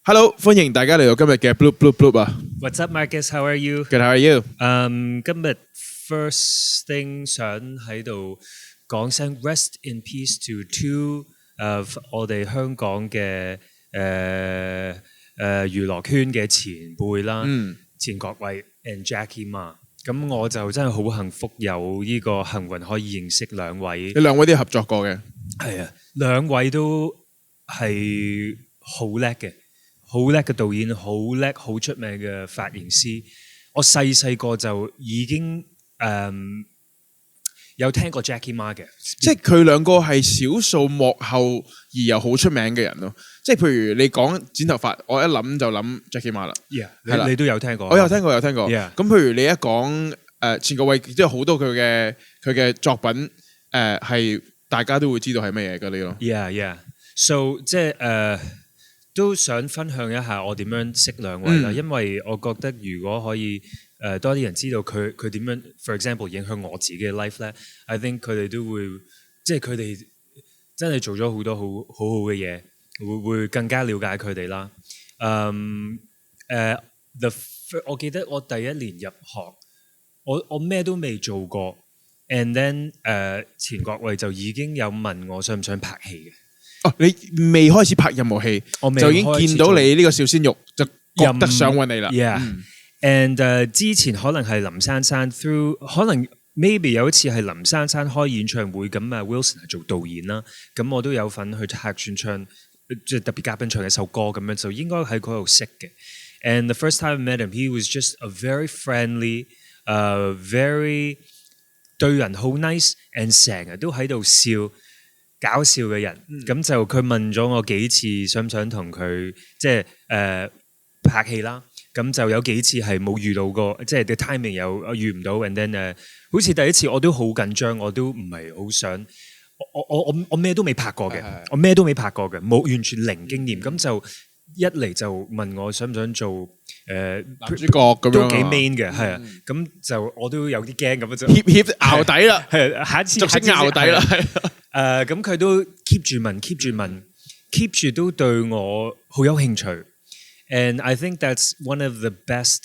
Hello， 歡迎大家嚟到今日嘅 Bloop 啊。What's up, Marcus? How are you? Good, how are you? 今日 first thing 想喺度講聲 rest in peace to two of 我哋香港嘅娛樂圈嘅前輩啦，錢國衛 and Jackie Ma。咁我就真係好幸福，有呢個幸運可以認識兩位。你兩位都有合作過嘅？係啊，兩位都係好叻嘅。好叻嘅導演，好叻好出名嘅髮型師。我細個就已經有聽過 Jackie Ma 嘅，即係佢兩個係少數幕後而又好出名嘅人咯。即係譬如你講剪頭髮，我一諗就諗 Jackie Ma 啦。Yeah， 你都有聽過？我有聽過，有聽過。咁譬如你一講錢國衛，亦都有好多佢嘅作品係大家都會知道係乜嘢嗰啲咯。Yeah，so 即係都想分享一下我點樣識兩位啦，因為我覺得如果可以多啲人知道佢點樣 ，for example 影響我自己嘅 life 咧 ，I think 佢哋都會即係佢哋真係做咗好多好嘅嘢，會更加了解佢哋啦。我記得我第一年入行，我咩都未做過 ，and then 錢國衛就已經有問我想唔想拍戲嘅。哦，你未開始拍任何戲，就已經見到你呢個小鮮肉，就覺得想揾你啦。Yeah，and 之前可能係林珊珊 through， 可能 maybe 有一次係林珊珊開演唱會，咁Wilson 係做導演啦，咁我都有份去客串唱，即係特別嘉賓唱一首歌咁樣，就應該喺嗰度識嘅。And the first time I met him, he was just a very friendly, very 對人好 nice，and 成日都喺度笑。搞笑嘅人，咁就佢問咗我幾次想唔想同佢即係拍戲啦，咁就有幾次係冇遇到過，即係 the timing 又遇唔到 ，and then 好似第一次我都好緊張，我都唔係好想，我咩都未拍過嘅，我咩都未拍過嘅，冇完全零經驗，咁就一嚟就問我想唔想做男主角咁樣，都幾 man 嘅，係啊，咁就我都有啲驚咁樣就協淆底啦，係下一次就識淆底啦。咁佢都 keep 住問 keep 住都對我好有興趣 ，and I think that's one of the best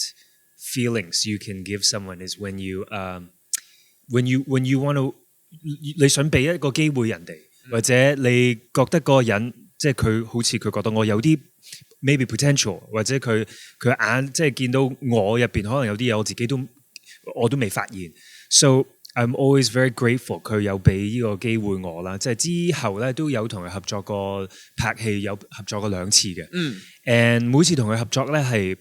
feelings you can give someone is when you want to 你想俾一個機會人哋，或者你覺得嗰個人即係佢好似佢覺得我有啲 maybe potential， 或者佢眼即係見到我入邊可能有啲嘢我自己我都未發現 ，so I'm always very grateful 佢有俾呢個機會我啦，即係之後咧都有同佢合作過拍戲，有合作過2次嘅。and 每次同佢合作咧係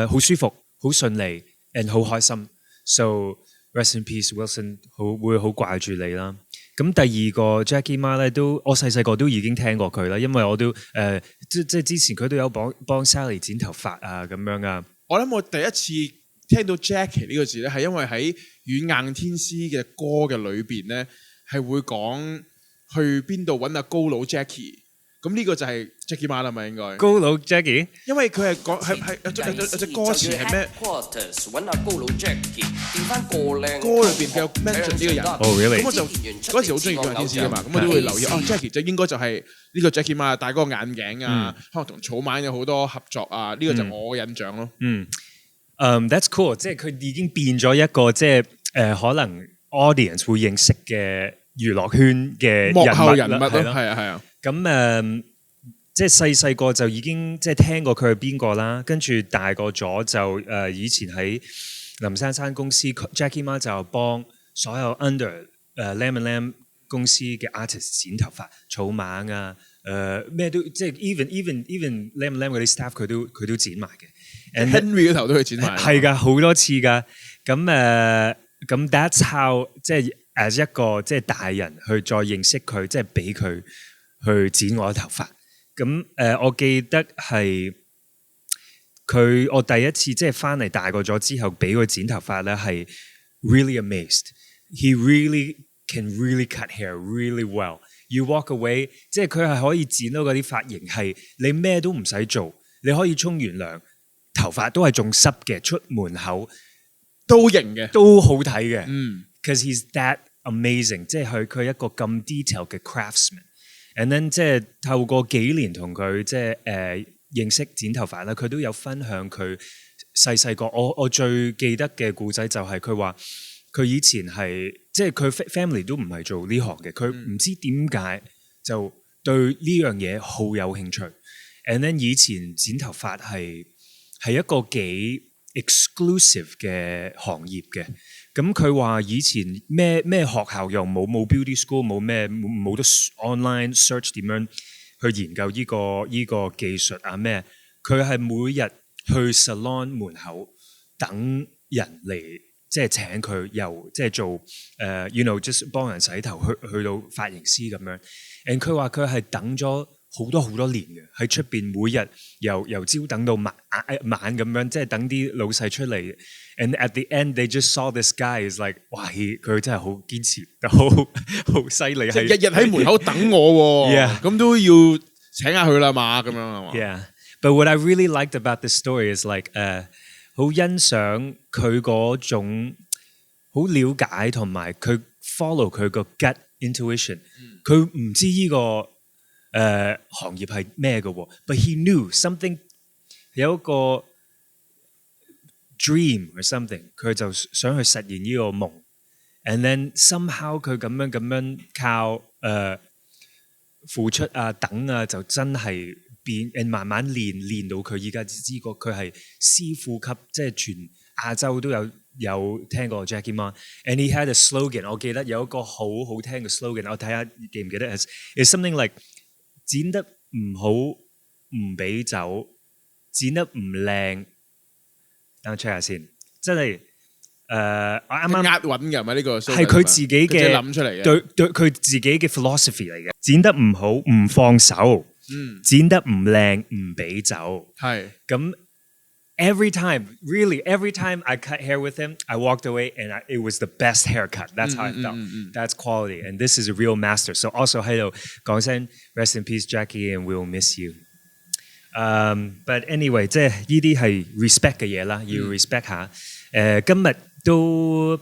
好舒服、好順利 and 好開心。So rest in peace Wilson， 會好掛住你啦。咁第二個 Jackie Ma 咧都我細個都已經聽過佢啦，因為我都即係之前佢都有幫 Sally 剪頭髮啊咁樣啊。我諗我第一次聽到 Jackie 呢個字咧，係因為喺軟硬天師嘅歌嘅裏邊咧，係會講去邊度揾阿高佬 Jackie， 咁呢個就係 Jackie Ma 啦嘛，應該。高佬 Jackie， 因為佢係講係有隻歌詞係咩？揾阿高佬 Jackie，調翻個靚。歌裏邊佢有 mention 呢個人。really？ 咁我就嗰時好中意軟硬天師㗎嘛，咁我都會留意Jackie 就應該就係呢個 Jackie Ma 戴嗰個眼鏡啊，可能同草蜢有好多合作啊，呢個就我嘅印象咯。That's cool， 即係佢已經變咗一個即係可能 audience 會認識嘅娛樂圈嘅幕後人物咯，係啊。咁即係細個就已經即係聽過佢係邊個啦，跟住大個咗就以前喺林珊珊公司 Jackie Ma 就幫所有 under Lam and Lam 公司嘅 artist 剪頭髮，草蜢啊咩都即係 even Lam and Lam 嗰啲 staff 佢都剪埋嘅。Henry 嗰頭都去剪埋，係㗎，好多次㗎。咁 that's how 即係 as 一個即係大人去再認識佢，即係俾佢去剪我嘅頭髮。咁我記得係我第一次即係翻嚟大個咗之後，俾佢剪頭髮咧係 really amazed. He really can really cut hair really well. You walk away， 即係佢係可以剪到嗰啲髮型係你咩都唔使做，你可以沖完涼。頭髮都係仲濕嘅，出門口都型嘅，都好睇嘅。Because he's that amazing， 即係佢一個咁 detail 嘅 craftsman。And then 即係透過幾年同佢即係認識剪頭髮啦，佢都有分享佢細個。我最記得嘅故仔就係佢話佢以前係即係佢 family 都唔係做呢行嘅，佢唔知點解就對呢樣嘢好有興趣。And then 以前剪頭髮係一個幾 exclusive 嘅行業嘅。咁佢話以前咩學校又冇 beauty school 冇得 online search 點樣去研究呢個技術啊咩？佢係每日去 salon 門口等人嚟，即係請佢又即係做just 幫人洗頭去到髮型師咁樣。And 佢話佢係等咗好多年嘅，喺出邊每日由朝等到晚咁樣，即係等啲老細出嚟。And at the end, they just saw this guy is like， 哇！佢真係好堅持，好犀利，係日日喺門口等我喎，咁都要請下佢啦嘛，咁樣係嘛 ？Yeah, but what I really liked about this story is like， 好欣賞佢嗰種好了解同埋佢 follow 佢個 gut intuition。佢唔知呢個行業係咩嘅喎 ，but he knew something 有一個dream or something， 佢就想去實現呢個夢 ，and then somehow 佢咁樣靠付出啊等啊，就真係變，慢慢練到佢依家知過佢係師傅級，即係全亞洲都有聽過 Jackie Ma，and he had a slogan， 我記得有一個好聽嘅 slogan， 我睇下記唔記得 is something like 剪得唔好唔俾走，剪得唔靚。等我 check 下先，真係我啱啱押韻㗎嘛呢個，係佢自己嘅諗出嚟嘅，對佢自己嘅 philosophy 嚟嘅。剪得唔好唔放手，剪得唔靚唔俾走。係咁 every time I cut hair with him, I walked away and it was the best haircut. That's how I felt. That's quality, and this is a real master. So also 喺度講聲 rest in peace, Jackie, and we'll miss you. But anyway， 即係呢啲係 respect 嘅嘢啦，要 respect 下。今日都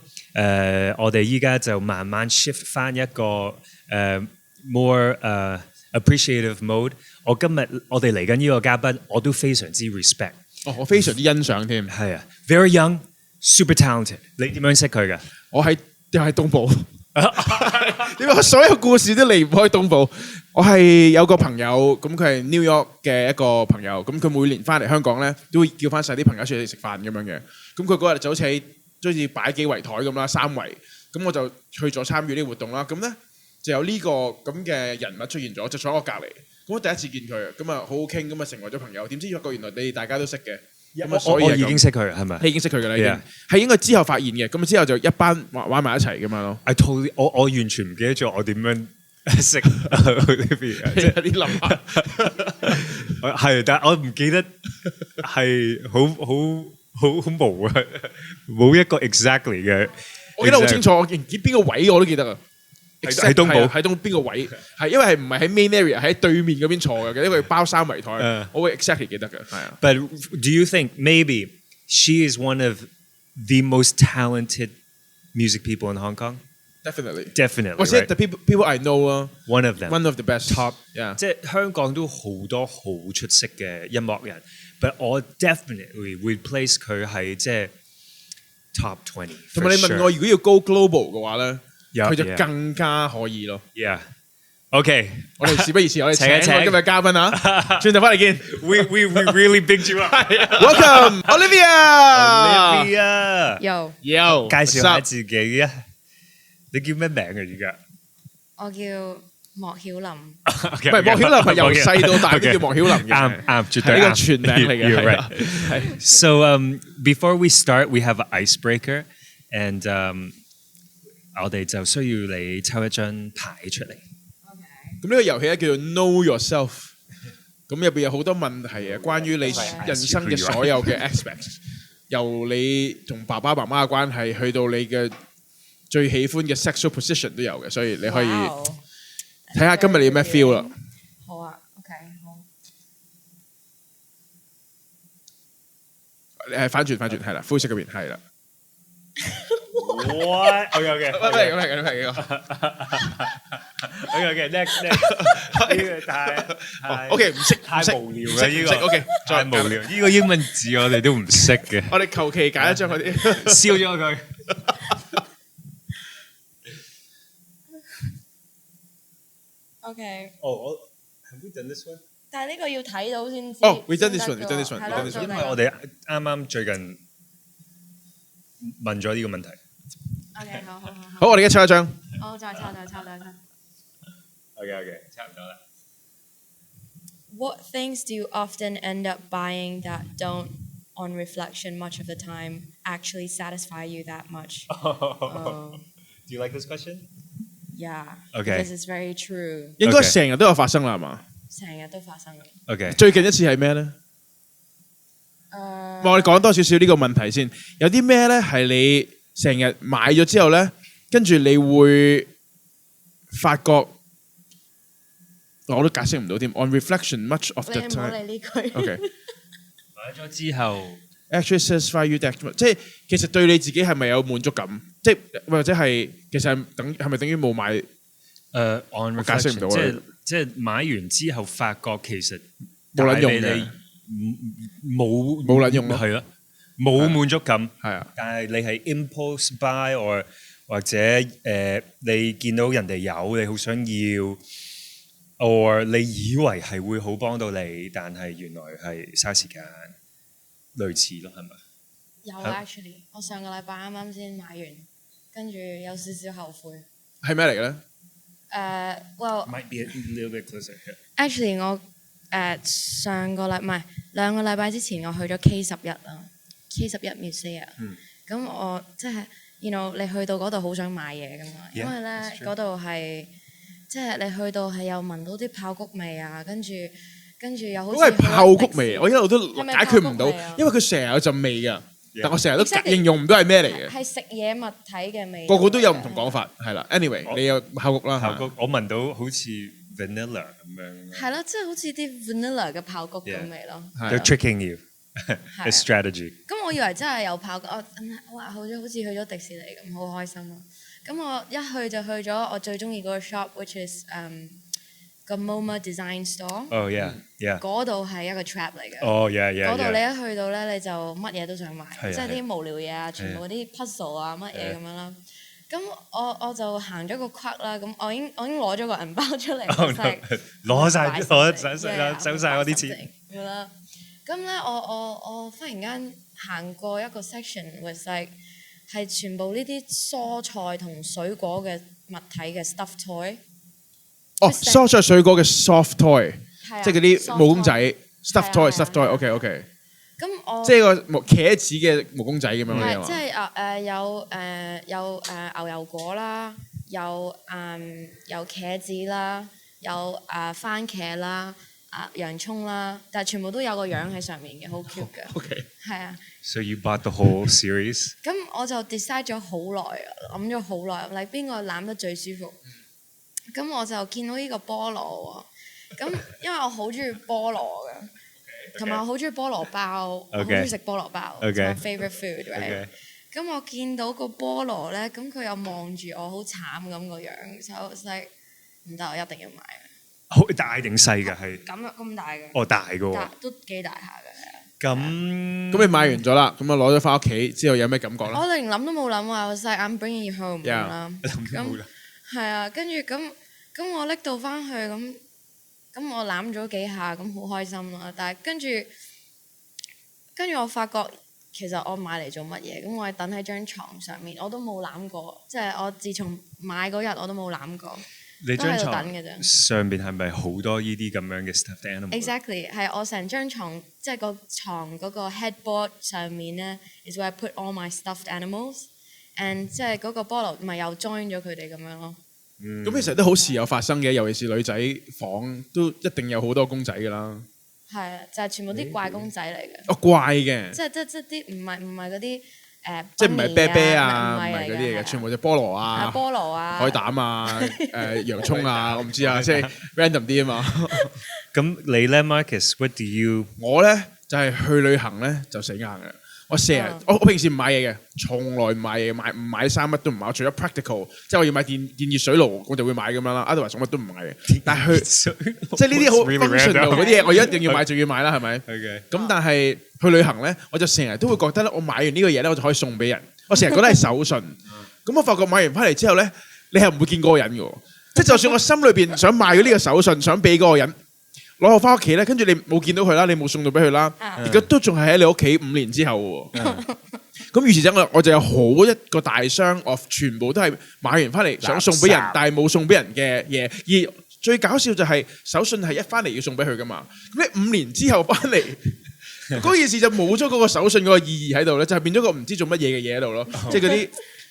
我哋依家就慢慢 shift 翻一個more appreciative mode。我哋嚟緊呢個嘉賓，我都非常之 respect。我非常之欣賞添。係啊 ，very young, super talented。你點樣識佢嘅？我喺東部。點解所有故事都離唔開東部？我係有個朋友，咁佢係 New York 嘅一個朋友，咁佢每年翻嚟香港咧，都會叫翻晒啲朋友出嚟食飯咁樣嘅。咁佢嗰日就好似擺幾圍台咁啦，3圍，咁我就去咗參與呢個活動啦。咁咧就有呢個咁嘅人物出現咗，就坐喺我隔離。咁我第一次見佢，咁啊好好傾，咁啊成為咗朋友。點知原來你大家都識嘅。我已經識佢係咪？你已經識佢㗎啦，已經係應該之後發現嘅。咁之後就一班玩埋一齊咁樣咯。我完全唔記得咗我點樣識 Olivia， 即係啲諗法。係，但係我唔記得係好模啊，冇一個 exactly 嘅。我記得好清楚，我記邊個位我都記得啊。喺東部，喺邊個位？係因為係唔係喺 main area，喺對面嗰邊坐嘅，因為包3圍台，我會 exactly 記得嘅。係啊。But do you think maybe she is one of the most talented music people in Hong Kong? Definitely. Was it the people I know? One of them. One of the best. Top. Yeah. 即係香港都好多好出色嘅音樂人，but 我 definitely would place 佢喺即係 top 20。同埋你問我如果要 go global 嘅話咧？佢就更加可以咯。Yeah。OK， 我哋事不宜遲，我哋請我今日嘉賓啊，轉頭翻嚟見。We really big you up。Welcome Olivia。Olivia。Yo。介紹下自己啊。你叫咩名啊？而家？我叫莫曉琳。唔係莫曉琳，係由細到大都叫莫曉琳嘅。啱，絕對啱。呢個全名嚟嘅。So before we start, we have an icebreaker, and 我哋就需要你抽一張牌出嚟。咁呢個遊戲咧叫做 Know Yourself。咁入邊有好多問題啊，關於你人生嘅所有嘅 aspects， 由你同爸爸媽媽嘅關係，去到你嘅最喜歡嘅 sexual position 都有嘅，所以你可以睇下今日你有咩 feel 啦。好啊 ，OK， 好。你係反轉，係啦，灰色嗰邊係啦。What？OK， 咁係。OK，next，呢個太 OK 唔識太無聊啦，呢唔識，OK 太無聊，呢個英文字我哋都唔識嘅，我哋求其解一張嗰啲，燒咗佢。OK，我 have we done this one？但係呢個要睇到先知。哦，we done this one，we done this 係 one，we 咯 done this one。因為我哋啱啱最近問咗呢個問題。 OK， 好。好，我哋而家抽一張。我再抽。 OK，差唔多啦。What things do you often end up buying that don't, on reflection, much of the time, actually satisfy you that much? Do you like this question? Yeah. Okay. Because it's very true. 應該成日都有發生啦，係嘛？成日都發生嘅。 OK，最近一次係咩咧？我哋講多少少呢個問題先。有啲咩咧係你成日買咗之後咧，跟住你會發覺，我都解釋唔到添。On reflection, much of the 你唔好 time. 理呢句。 OK. 買咗之後 Actually satisfy you that 即係其實對你自己係咪有滿足感？即係或者係其實係咪等於冇買？ on 我解釋唔到 reflection，即係買完之後發覺其實冇撚用嘅帶俾你冇撚用咯係咯，冇滿足感。係啊，但係你係 impulse buy，或者你見到人哋有，你好想要。or 你以為係會好幫到你，但係原來係嘥時間，類似咯，係咪？有 actually， 我上個禮拜啱啱先買完，跟住有少少後悔。係咩嚟嘅咧？ Well Might be a little bit closer. actually 我上個禮唔係2個禮拜之前我去咗 K11啊，K11 Museum。咁我即係你去到嗰度好想買嘢噶嘛，因為咧嗰度係。即係你去到係又聞到啲爆谷味啊，跟住又好似嗰係爆谷味，我一路都係咪解決唔到爆谷味啊，因為佢成日有陣味㗎，但我成日都 Exactly 形容唔到係咩嚟嘅。係食嘢物體嘅味。個個都有唔同講法，係啦。Anyway，你有爆谷啦，爆谷我聞到好似 vanilla 咁樣。係咯，即係好似啲 vanilla 嘅爆谷咁味咯。They're tricking you. A strategy. 咁我以為真係有爆谷，哇！好似去咗迪士尼咁，好開心咯。咁我一去就去咗我最中意嗰個 shop，which is 個 MoMA Design Store。Oh yeah. 嗰度係一個 trap 嚟嘅。Oh yeah. 嗰度你一去到咧，你就乜嘢都想買，係即係啲無聊嘢啊，全部嗰啲 puzzle 啊乜嘢咁樣啦。咁我就行咗個框啦，咁我已經攞咗個銀包出嚟，攞晒走晒我啲錢。係啦。咁咧，我忽然間行過一個 section，was like 係全部呢啲蔬菜同水果嘅物體嘅 stuffed toy。哦，蔬菜水果嘅 soft toy，即係嗰啲毛公仔 stuffed toy。OK。咁我即係個茄子嘅毛公仔咁樣嘅即係有牛油果啦，有茄子啦，有番茄啦。洋葱啦，但係全部都有個樣喺上面嘅，好 cute 嘅。OK。係啊。So you bought the whole series？ 咁我就 decide 咗好耐啊，諗咗好耐，你邊個攬得最舒服？咁我就見到呢個菠蘿喎，咁因為我好中意菠蘿嘅，同埋我好中意菠蘿包，我好中意食菠蘿包，it's my favorite food，right？咁我見到個菠蘿咧，咁佢又望住我好慘咁個樣，所以我 like 唔得，我一定要買。好大定細㗎係？咁大嘅。哦，大㗎喎。都幾大下嘅。咁你買完咗啦，咁啊攞咗翻屋企之後有咩感覺咧？我連諗都冇諗啊！我話 I'm bringing you home 咁啦。咁係啊，跟住咁我拎到翻去咁我攬咗幾下，咁好開心啦。但係跟住我發覺其實我買嚟做乜嘢？咁我係等喺張床上面，我都冇攬過。即係我自從買嗰日我都冇攬過。你張床等嘅啫。上邊係咪好多呢啲咁樣嘅 stuffed animal？Exactly， 係我成張床，即係個床嗰個 headboard 上面咧 is where I put all my stuffed animals，and 即係嗰個菠蘿咪又 join 咗佢哋咁樣咯。咁其實都好時有發生嘅，尤其是女仔房都一定有好多公仔㗎啦。係啊，就係全部啲怪公仔嚟嘅。哦，怪嘅。即啲唔係嗰啲。即係唔係啤啤啊，唔係嗰啲嘢嘅，全部就菠蘿啊、海膽啊、洋葱啊，我唔知啊，即係 random 啲啊嘛。咁你咧 ，Marcus，what do you？我咧就係去旅行咧就死硬嘅。我成日我平時唔買嘢嘅，從來唔買嘢，唔買衫乜都唔買，除咗 practical， 即係我要買電熱水爐，我就會買咁樣啦。otherwise 乜都唔買嘅。但係即係呢啲好 functional 嗰啲嘢，我一定要買就要買啦，係咪？咁但係去旅行咧，我就成日都會覺得咧，我買完呢個嘢咧，我就可以送俾人。我成日覺得係手信。咁我發覺買完翻嚟之後咧，你係唔會見嗰個人嘅。即係就算我心裏邊想買咗呢個手信，想俾嗰個人。攞我翻屋企咧，跟住你冇見到佢啦，你冇送到俾佢啦，而家都仲係喺你屋企5年之後喎。咁於是者我就有好一個大箱，我全部都係買完翻嚟想送俾人，但係冇送俾人嘅嘢。而最搞笑就係手信係一翻嚟要送俾佢噶嘛。咁你5年之後翻嚟，嗰件事就冇咗嗰個手信嗰個意義喺度咧，就係變咗個唔知做乜嘢嘅嘢喺度咯。即係嗰啲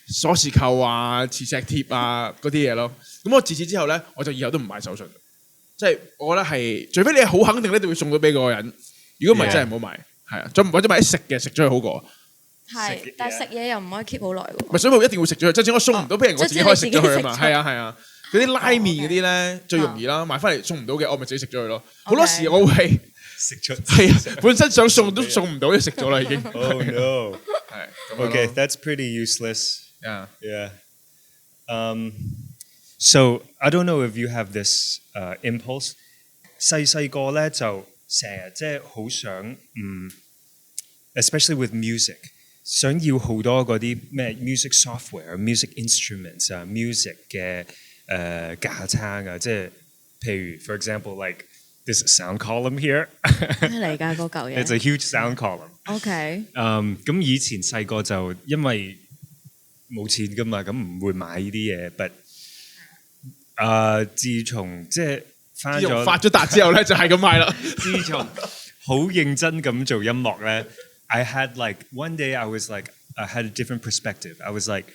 鎖匙扣啊、磁石貼啊嗰啲嘢咯。咁我自此之後咧，我就以後都唔買手信。即係我覺得係，除非你係好肯定咧，就會送到俾嗰個人。如果唔係，真係唔好買。係啊，或者買啲食嘅，食咗佢好過。係，但係食嘢又唔可以 keep 好耐喎。唔係，所以我一定會食咗佢。即使我送唔到俾人，我自己可以食咗佢啊嘛。係啊係啊，嗰啲拉麵嗰啲咧最容易啦，買翻嚟送唔到嘅，我咪自己食咗佢咯。好多時我會食出係啊，本身想送都送唔到，就食咗啦已經。Oh no！ 係。Okay, that's pretty useless. Yeah. Yeah. So I don't know if you have this impulse. 細個咧就成日即係好想especially with music， 想要好多嗰啲咩 music software、music instruments 啊、music 嘅架撐啊，即係譬如 for example like this sound column here 咩嚟㗎嗰嚿嘢 ？It's a huge sound column. OK。咁以前細個就因為冇錢㗎嘛，咁唔會買呢啲嘢，but自從即係發咗達之後咧，就係咁買啦。自從好認真咁做音樂咧 ，I had like one day I was like I had a different perspective. I was like,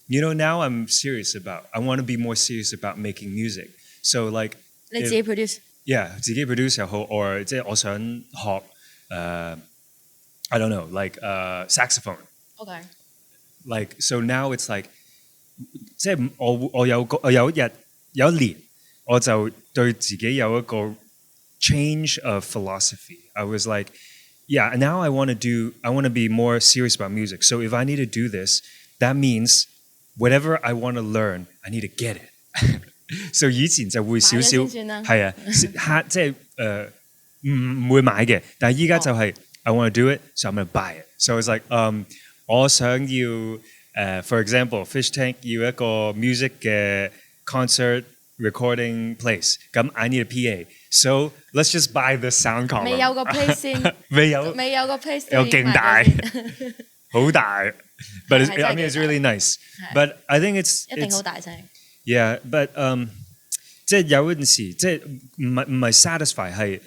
you know, now I'm serious about. I want to be more serious about making music. So like 你自己 produce？Yeah， 自己 produce 又好，or 即係我想學I don't know like saxophone. OK。Like so now it's like 即係我有一年我就對自己有一個 change of philosophy. I was like, yeah, now I want to be more serious about music. So if I need to do this, that means whatever I want to learn, I need to get it. So 以前就會少少係啊，即係唔會買嘅，但係依家就係 I want to do it, so I'm going to buy it. So it's like 我想要for example Fish Tank 要一個 music 嘅 concert recording place， 咁 I need a PA. So let's just buy the sound column. 未有個 place 先，未有個 place 有勁大，好大。But I mean it's really nice. But I think it's 一定好大聲。Yeah, but 即係有陣時即係唔係 satisfy 係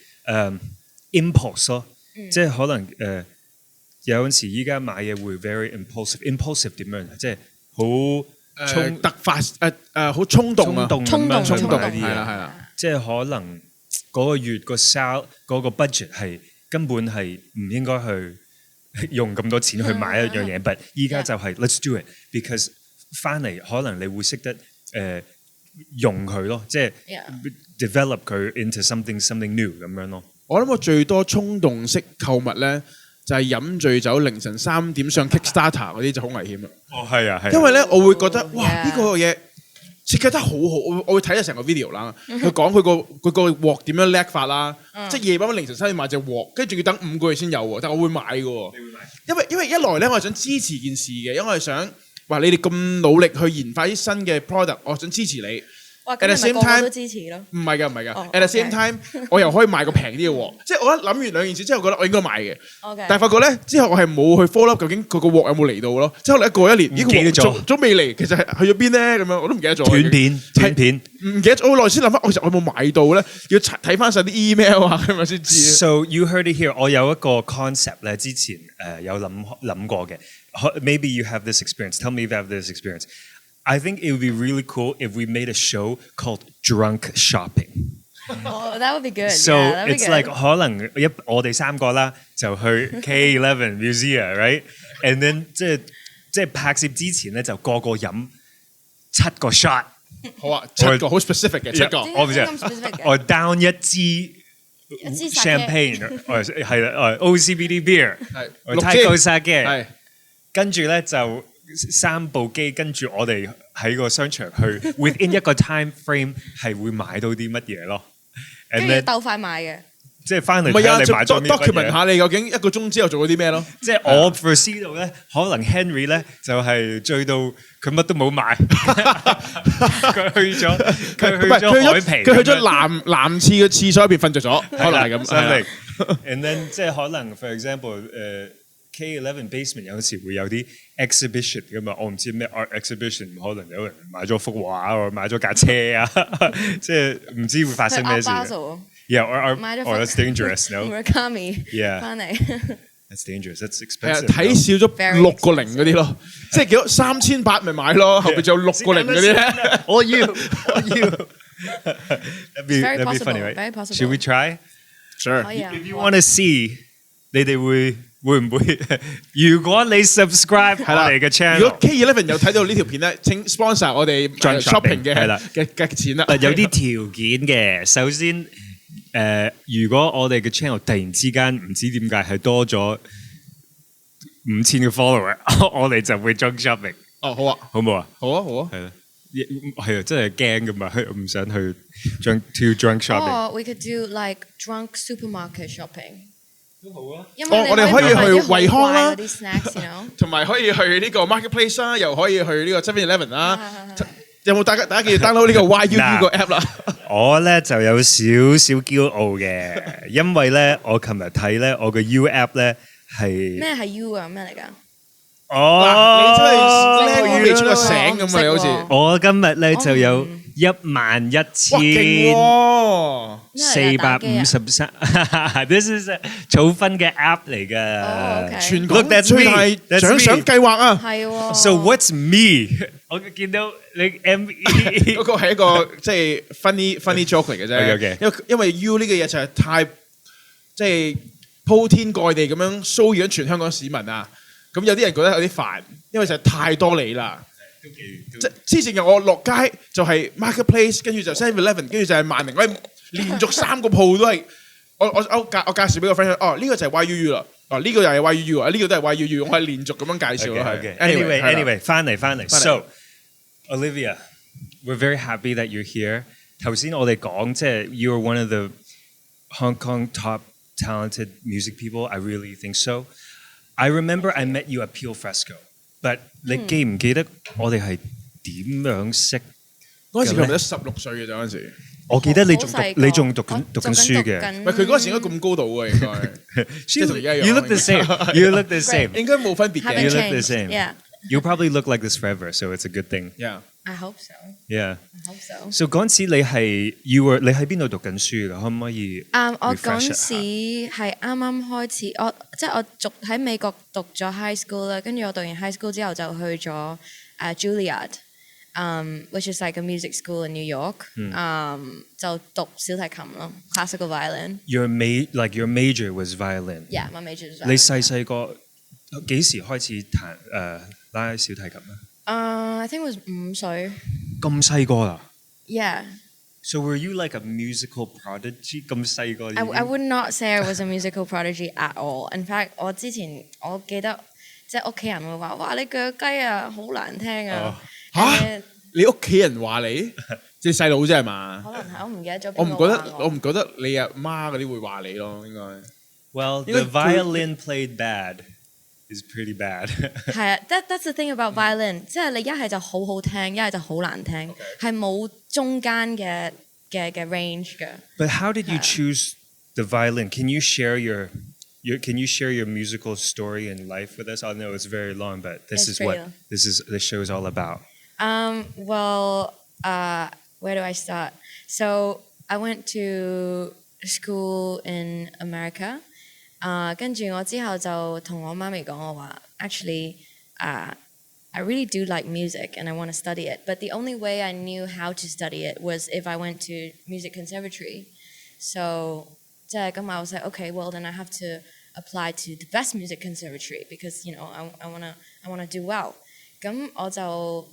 impulse 咯，即係可能有陣時依家買嘢會 very impulsive 點樣？即係好突發好衝動啊！衝動係啦，即係可能嗰個月個 sale 嗰個 budget 係根本係唔應該去用咁多錢去買一樣嘢，but 依家就係 let's do it because 翻嚟可能你會識得用佢咯，即係 develop 佢 into something new 咁樣咯。我諗我最多衝動式購物咧，就係飲醉酒凌晨3點上 Kickstarter 嗰啲就好危險啦。哦，係啊，係。因為咧，我會覺得哇，呢個嘢設計得好好，我會睇咗成個 video 啦。佢講佢個鑊點樣叻法啦，即係夜晚凌晨3點買隻鑊，跟住仲要等5個月先有喎。但係我會買嘅喎。因為一來咧，我係想支持件事嘅，因為我係想話你哋咁努力去研發啲新嘅 product， 我想支持你。哇！咁你咪個個都支持咯？唔係㗎。At the same time， 我又可以買個平啲嘅鑊。即係我一諗完兩件事之後，覺得我應該買嘅。但係發覺咧，之後我係冇去 follow up，究竟佢個鑊有冇嚟到咯？之後一過一年，呢個鑊仲未嚟，其實係去咗邊咧？咁樣我都唔記得咗。斷片，唔記得咗好耐先諗翻，我有冇買到咧？要睇翻晒啲 email 啊，咁樣先知。So you heard it here。我有一個 concept 咧，之前有諗過嘅。Maybe you have this experience. Tell me if you have this experience. I think it would be really cool if we made a show called Drunk Shopping. Oh, that would be good. So it's like 可能我哋3個啦，就去 K11 Museum, right? And then 即係拍攝之前咧，就個飲7個 shot。好啊，7個好 specific 嘅7個。我唔知。我 down 一支 champagne，係啦，OCBD beer，係Taiko sake，係跟住咧就3部機，跟住我哋喺個商場去 within 一個 time frame 係會買到啲乜嘢咯，跟住鬥快買嘅。即係翻嚟唔係啊睇下你買咗咩 document 下你究竟1個鐘之後做咗啲咩咯？即係我 foresee 到咧，可能 Henry 咧就係醉到佢乜都冇買，佢去咗海皮，佢去咗男廁嘅廁所入邊瞓着咗，可能係咁。And then 即係可能 for example K11 basement 有時會有啲 exhibition 噶嘛，我唔知咩 art exhibition， 可能有人買咗幅畫或買咗架車啊，即係唔知會發生咩事。Yeah, or that's dangerous, no? Murakami 翻嚟。That's dangerous. That's 係啊， expensive. 睇少咗6個零嗰啲咯，即係幾多3800咪買咯，後邊仲有6個零嗰啲咧。All you. That'd be funny, right? Very possible. Should we try? Sure. If you want to see， 你哋會唔會？如果你 subscribe 我哋嘅 channel， 如果 K11 有睇到呢條片咧，請 sponsor 我哋 shopping 嘅錢啦。有啲條件嘅，首先。如果我哋嘅 channel 突然之間唔知點解係多咗5000嘅 follower， 我哋就會 drunk shopping。哦，好啊，好冇啊？好啊，好啊。係啊，真係驚噶嘛，唔想去 drunk shopping。Oh, we could do like drunk supermarket shopping。都好啊。我哋可以去惠康啦，啲 snacks，同埋可以去呢個 marketplace 啦，又可以去呢個 7-Eleven 啦。有冇大家記住 download 呢個 YUU 個 app 啦？我咧就有少少驕傲嘅，因為咧我琴日睇咧我個 U app 咧係咩係 U 啊？咩嚟㗎？你真係叻過未出個醒咁啊！你好似我今日咧就有11453 ，This is 儲分嘅 app 嚟㗎，全港最大獎賞計劃啊！係喎。So what's me？ 我見到你 ME 嗰個係一個即係 funny joke 嚟嘅啫。因為 U 呢個嘢就係太即係鋪天蓋地咁樣騷擾全香港市民啊！咁有啲人覺得有啲煩，因為就係太多你啦。即之前嘅我落街就係 marketplace， 跟住就 7-Eleven， 跟住就係萬寧，我連續3個鋪都係我介紹俾個 friend， 哦呢個就係 YUU 啦，哦呢個又係 YUU 啊，呢個都係 YUU， 我係連續咁樣介紹咯。係 Anyway， 翻嚟。So Olivia, we're very happy that you're here. 頭先我哋講即係 you are one of the Hong Kong top talented music people. I really think so. I remember I met you at Peel Fresco, but 你記唔記得我哋係點樣識？嗰陣時佢得16歲嘅咋嗰陣時。我記得你仲讀緊書嘅。唔係佢嗰陣時應該咁高度喎，應該。即係同而家一樣。You look the same. You look the same. 應該冇分別嘅。You look the same. Yeah. You'll probably look like this forever, so it's a good thing. Yeah. I hope so. Yeah. I hope so. So 嗰陣時你喺邊度讀緊書㗎？可唔可以？我嗰陣時係啱啱開始，我喺美國讀咗 high school 啦，跟住我讀完 high school 之後就去咗Juilliard，which is like a music school in New York，就讀小提琴咯 ，classical violin。Your major was violin. Yeah, my major was violin. 你細個幾時開始彈拉小提琴啊I think it was 5歲。咁細個啦 Yeah. So were you like a musical prodigy 咁細個I would not say I was a musical prodigy at all. In fact，我之前我記得即係屋企人會話：哇，你腳雞啊，好難聽啊！嚇！你屋企人話你，即係細佬啫係嘛？可能係我唔記得咗。我唔覺得你阿媽嗰啲會話你咯，應該。Well, the violin played bad is pretty bad. 係啊，that's the thing about violin， 即係你一係就好好聽，一係就好難聽，係冇中間嘅 range 嘅。But how did you choose the violin? Can you share your musical story and life with us? I know it's very long, but this is what this show is all about. Well, where do I start? So I went to school in America. 跟住我之後就同我媽咪講，我話 actually, I really do like music and I want to study it. But the only way I knew how to study it was if I went to music conservatory. So 即係咁 I was like, okay, well then I have to apply to the best music conservatory because you know I wanna do well. 咁我就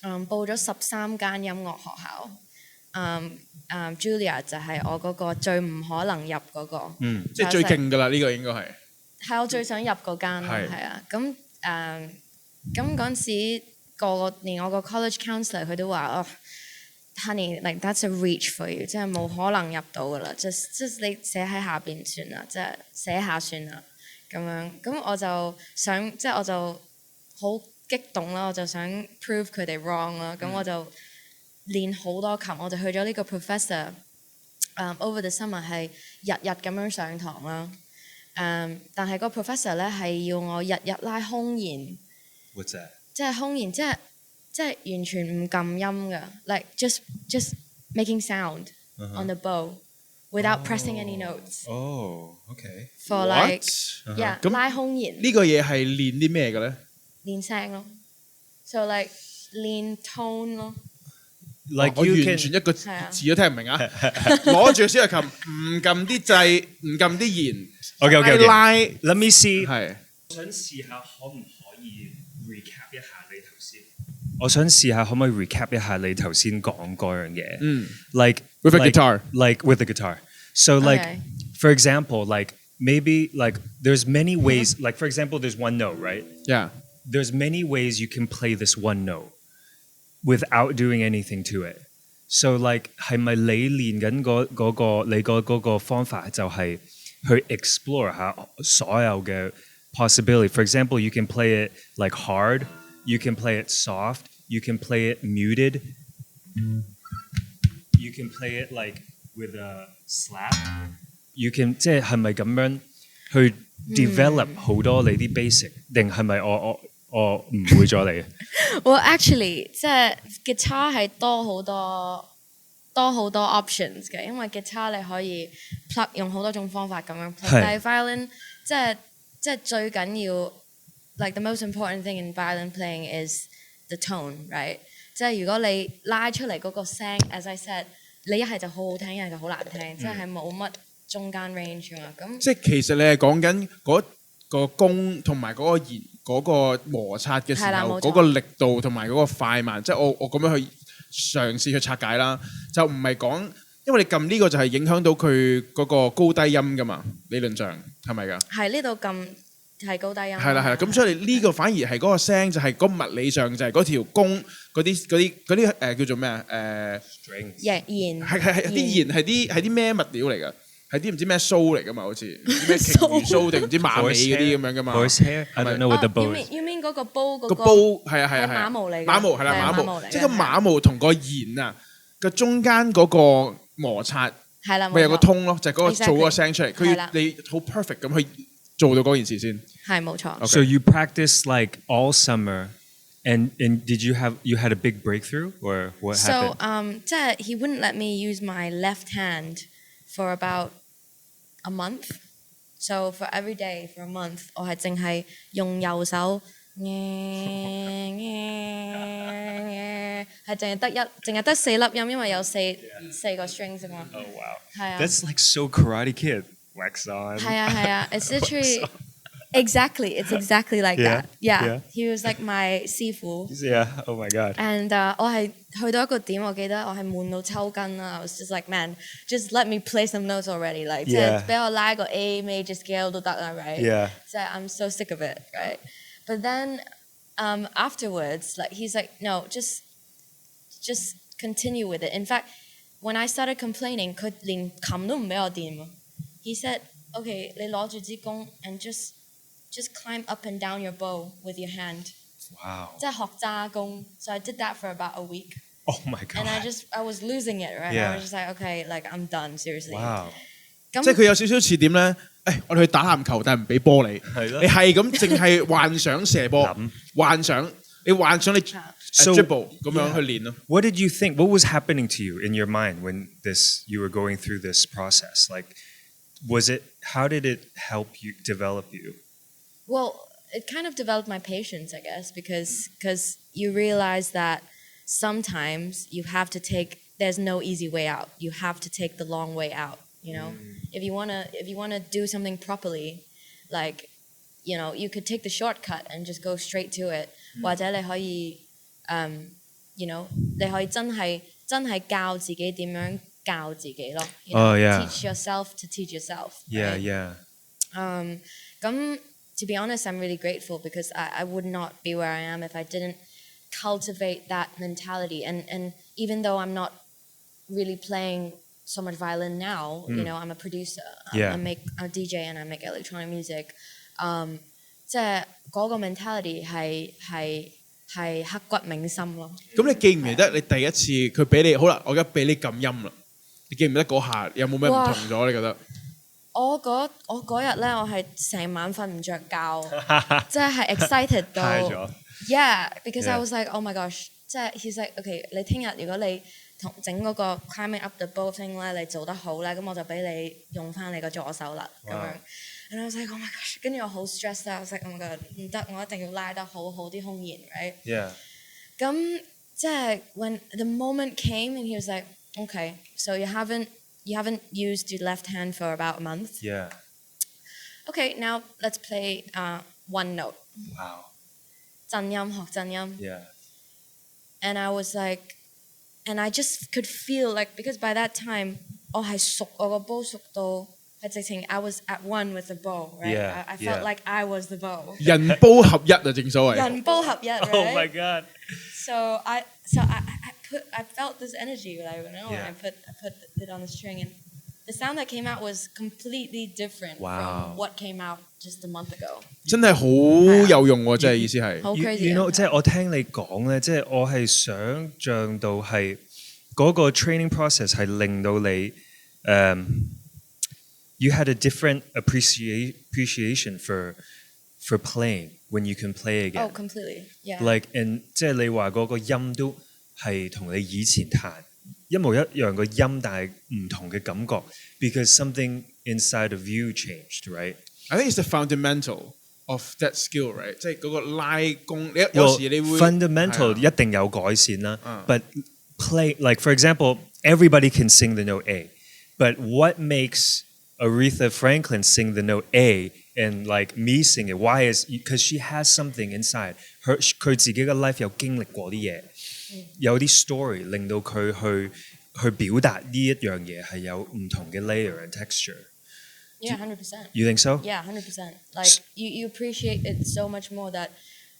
報咗13間音樂學校。Julia 就係我嗰個最唔可能入嗰個，即係最勁㗎啦，呢個應該係。係我最想入嗰間咯，係啊，咁嗰陣時連我個 college counselor 佢都話哦 ，honey like that's a reach for you， 即係冇可能入到㗎啦，即你寫喺下邊算啦，即係寫下算啦咁樣，咁我就想即係我就好激動啦，我就想 prove 佢哋 wrong 啦，咁我就練好多琴，我就去咗呢個 professor，over the summer 係日咁樣上堂啦。但係個 professor 咧係要我日拉空弦 What's that？ 即係空弦，即係完全唔撳音㗎 ，like just making sound on the bow without pressing any notes。哦 ，OK。For like yeah 拉空弦。呢個嘢係練啲咩嘅咧？練聲咯，so like 練 tone 咯。Like 我完全一個字都聽唔明啊！攞住個小提琴，唔撳啲掣，唔撳啲弦。OK，拉。Let me see。係。我想試下可唔可以 recap 一下你頭先。我想試下可唔可以 recap 一下你頭先講嗰樣嘢。Like with a guitar. Like with the guitar. So like for example, like maybe like there's many ways. Like for example, there's one note, right? Yeah. There's many ways you can play this one note without doing anything to it. So like 係咪你練緊嗰個方法就係去 explore 下所有嘅 possibility? For example, you can play it like hard, you can play it soft, you can play it muted, you can play it like with a slap. You can 即係咪咁樣去 develop 好多你啲 basic？定係咪我唔會咗你？Well, actually， 即係 guitar 係多好多 options 嘅，因為 guitar 你可以 plug 用好多種方法咁樣 plug， 但係 violin 即係最緊要 like the most important thing in violin playing is the tone, right？ 即係如果你拉出嚟嗰個聲 ，as I said， 你一係就好好聽，一係就好難聽，即係冇乜中間 range 啊。咁即係其實你係講緊嗰個弓同埋嗰個弦。嗰個摩擦嘅時候，嗰個力度同埋嗰個快慢，即係我咁樣去嘗試去拆解啦，就唔係講，因為你撳呢個就係影響到佢嗰個高低音噶嘛，理論上係咪㗎？係呢度撳係高低音。係啦，咁所以呢個反而係嗰個聲就係嗰物理上就係嗰條弓嗰啲叫做咩啊？strings。弦係啲弦係啲咩物料嚟㗎？係啲唔知咩鬚嚟㗎嘛，好似咩鯨魚鬚定唔知馬尾嗰啲咁樣㗎嘛。Horsehair， I don't know what the bow is。You mean 嗰個煲嗰個煲係馬毛嚟㗎。馬毛係啦，馬毛即係個馬毛同個弦啊嘅中間嗰個摩擦係啦，咪有個通咯，就係嗰個做嗰個聲出嚟。佢要你好 perfect 咁去做到嗰件事先。係冇錯。So you practice like all summer, and did you had a big breakthrough or what happened? So 即係 he wouldn't let me use my left hand for about a month, so for every day for a month， 我係淨係用右手，係淨係得4粒音，因為有四個 strings 啊嘛。Oh wow！ 係啊。That's like so Karate Kid. Wax on。係啊 ，it's literally exactly like that. Yeah. He was like my 師傅。Yeah. Oh my God. And 我係去到一個點，我記得我係悶到抽筋啦。I was just like, man, just let me play some notes already. Like 即係俾我拉個 A major scale 都得啦 ，right? Yeah. So I'm so sick of it, right? But then afterwards, like he's like, no, just continue with it. In fact, when I started complaining， 佢連琴都唔俾我掂。He said, okay， 你攞住支弓 and just climb up and down your bow with your hand. Wow. 即係學揸弓。So I did that for about a week. Oh my God. And I was losing it, right? Yeah. I was just like, okay, like I'm done, seriously. Wow. 即係佢有少少似點咧？我哋去打籃球，但係唔俾波你。係咯。你係咁淨係幻想射波，幻想你 dribble 咁樣去練咯。What did you think? What was happening to you in your mind when you were going through this process? Like, how did it help you develop you? Well, it kind of developed my patience, I guess, because you realize that sometimes you have to there's no easy way out. You have to take the long way out, you know? If you wanna do something properly, like, you know, you could take the shortcut and just go straight to it. 或者你可以 you know, 你可以真係真係教自己點樣教自己咯。Oh, yeah. Teach yourself to teach yourself. Yeah, right? yeah. 咁 to be honest, I'm really grateful because I would not be where I am if I didn't cultivate that mentality. And even though I'm not really playing so much violin now, I'm a producer. Yeah. I make a DJ and I make electronic music. 即係嗰個 mentality 係刻骨銘心咯。咁你記唔記得你第一次佢俾你好啦，我而家俾你撳音啦，你記唔記得嗰下有冇咩唔同咗？你覺得？我嗰日咧，我係成晚瞓唔着覺，即係 excited 到 ，yeah， because I was like oh my gosh， 即係 he's like okay， 你聽日如果你同整嗰個 climbing up the bow thing 咧，你做得好咧，咁我就俾你用翻你個左手啦，咁樣。And I was like oh my gosh， 跟住我好 stressed 啦，I was like oh my god， 唔得，我一定要拉得好好啲空弦 ，right？ Yeah。咁即係 when the moment came and he was like okay， so you haven't used your left hand for about a month. Yeah. Okay, now let's play one note. Wow. 真音學真音。Yeah. And I was like, and I just could feel like because by that time 我係熟我個 bow 熟到係直情 I was at one with the bow, right? Yeah, I felt like I was the bow. 人煲合一啊，正所謂。人煲合一 right? Oh my god. So I felt this energy like and I put it on the string and the sound that came out was completely different from what came out just a month ago. 真係好有用喎！真係意思係。好 crazy。You know， 即係我聽你講咧，即係我係想像到係嗰個 training process 係令到你you had a different appreciation for playing when you can play again. Oh, completely. Yeah. Like and 即係你話嗰個音都係同你以前彈一模一樣個音，但係唔同嘅感覺 because something inside of you changed, right? I think it's the fundamental of that skill, right? 即係嗰個拉弓，有時你會 fundamental 一定有改善啦。But play like for example, everybody can sing the note A, but what makes Aretha Franklin sing the note A and like me sing it? Why is because she has something inside her 佢自己嘅 life 有經歷過啲嘢，有啲 story 令到佢去表達呢一樣嘢係有唔同嘅 layer and texture. Yeah, 100%. You think so? Yeah, 100%. Like you appreciate it so much more that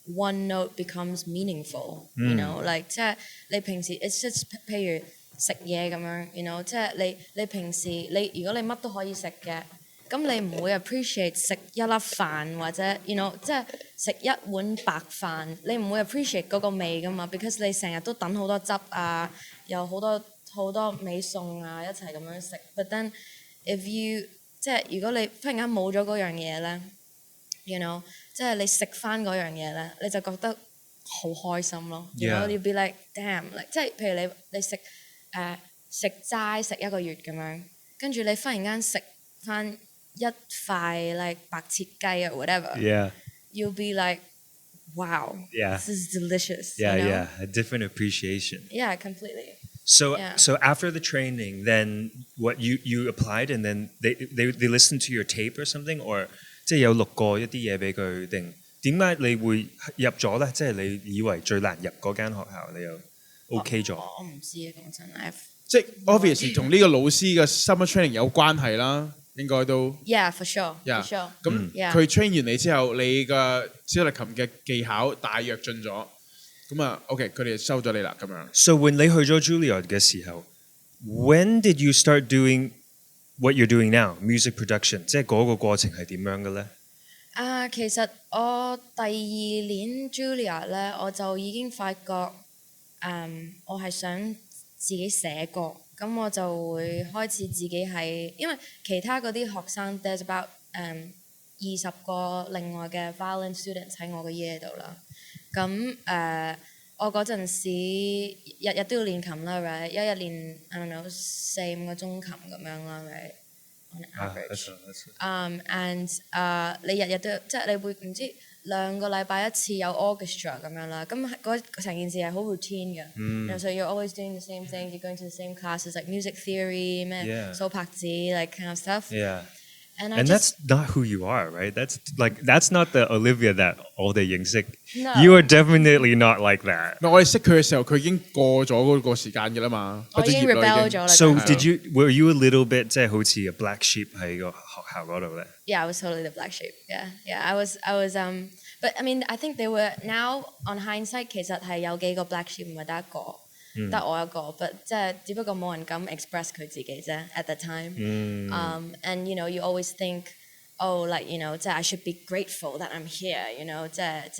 one note becomes meaningful. You know, like 即係你平時 it's just 譬如食嘢咁樣 ，you know， 即係你平時如果你乜都可以食嘅，咁你唔會 appreciate 食一粒飯或者 you know， 即係食一碗白飯，你唔會 appreciate 嗰個味噶嘛 ，because 你成日都等好多汁啊，有好多味餸啊一齊咁樣食。But then if you 即係如果你忽然間冇咗嗰樣嘢咧 ，you know， 即係你食翻嗰樣嘢咧，你就覺得好開心咯。You know, you'll be like damn，like 即係譬如你食食齋食一個月咁樣，跟住你忽然間食翻一塊 like 白切雞啊 whatever，you'll be like wow， this is delicious。Yeah, yeah, a different appreciation. Yeah, completely. So after the training, then what you applied and then they listened to your tape or something, or 即係有錄過一啲嘢俾佢定點解你會入咗咧？即係你以為最難入嗰間學校，你又 OK 咗？我唔知啊，講真，即係 obviously 同呢個老師嘅 summer training 有關係啦，應該都。Yeah, for sure. Yeah. For sure. 咁佢 train 完你之後，你嘅小提琴嘅技巧大躍進咗，咁啊 OK， 佢哋收咗你啦咁樣。So when 你去咗 Juilliard 嘅時候 ，when did you start doing what you're doing now, music production？ 即係嗰個過程係點樣嘅咧？其實我第二年 Juilliard 咧，我就已經發覺，我係想自己寫歌，咁我就會開始自己喺，因為其他嗰啲學生 there's about 20個另外嘅 violin students 喺我嘅 year 度啦，咁我嗰陣時日日都要練琴啦 ，right？ 一日練 I don't know 4-5個鐘琴咁樣啦 ，right？On average， and 你日日都即係你會唔知2個禮拜一次有 orchestra 咁樣啦，咁嗰成件事係好 routine 嘅。So you're always doing the same thing, you're going to the same classes like music theory 咩蘇柏子 like kind of stuff。And that's not who you are, right? That's not the Olivia that 我哋認識。No. You are definitely not like that. 我哋識佢嘅時候，佢已經過咗嗰個時間㗎啦嘛，我已經畢咗業啦 rebel 已經。咗啦。So were you a little bit 即係好似 a black sheep 喺個學校嗰度咧？ Yeah, I was totally the black sheep. Yeah. I was. But I mean, I think they were now on hindsight 其實係有幾個 black sheep 唔係得一個。得我一個，but 即係只不過冇人敢 express 佢自己啫。At the time, and you know, you always think, oh, like you know, 即係 I should be grateful that I'm here. You know, 即係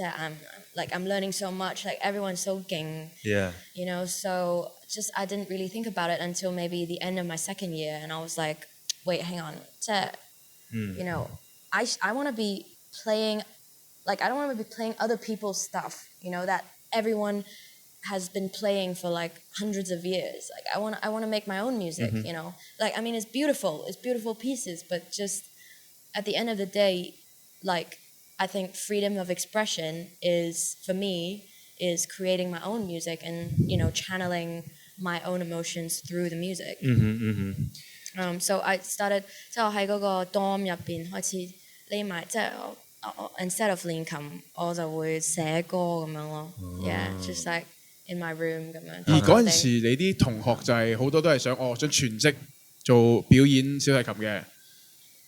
I'm learning so much. Like everyone's so 勁。Yeah. You know, so just I didn't really think about it until maybe the end of my second year, and I was like, wait, hang on, 即係 you know, I want to be playing, like I don't want to be playing other people's stuff. You know, that everyone has been playing for like hundreds of years. Like I want to make my own music, you know. Like I mean it's beautiful pieces, but just at the end of the day, like I think freedom of expression is for me is creating my own music and you know channeling my own emotions through the music. So I started 即係我喺嗰個 dorm 入邊開始匿埋，即係我 instead of 練琴，我就會寫歌咁樣咯。Yeah, just like in my room 咁樣。而嗰陣時，你啲同學就係好多都係想全職做表演小提琴嘅。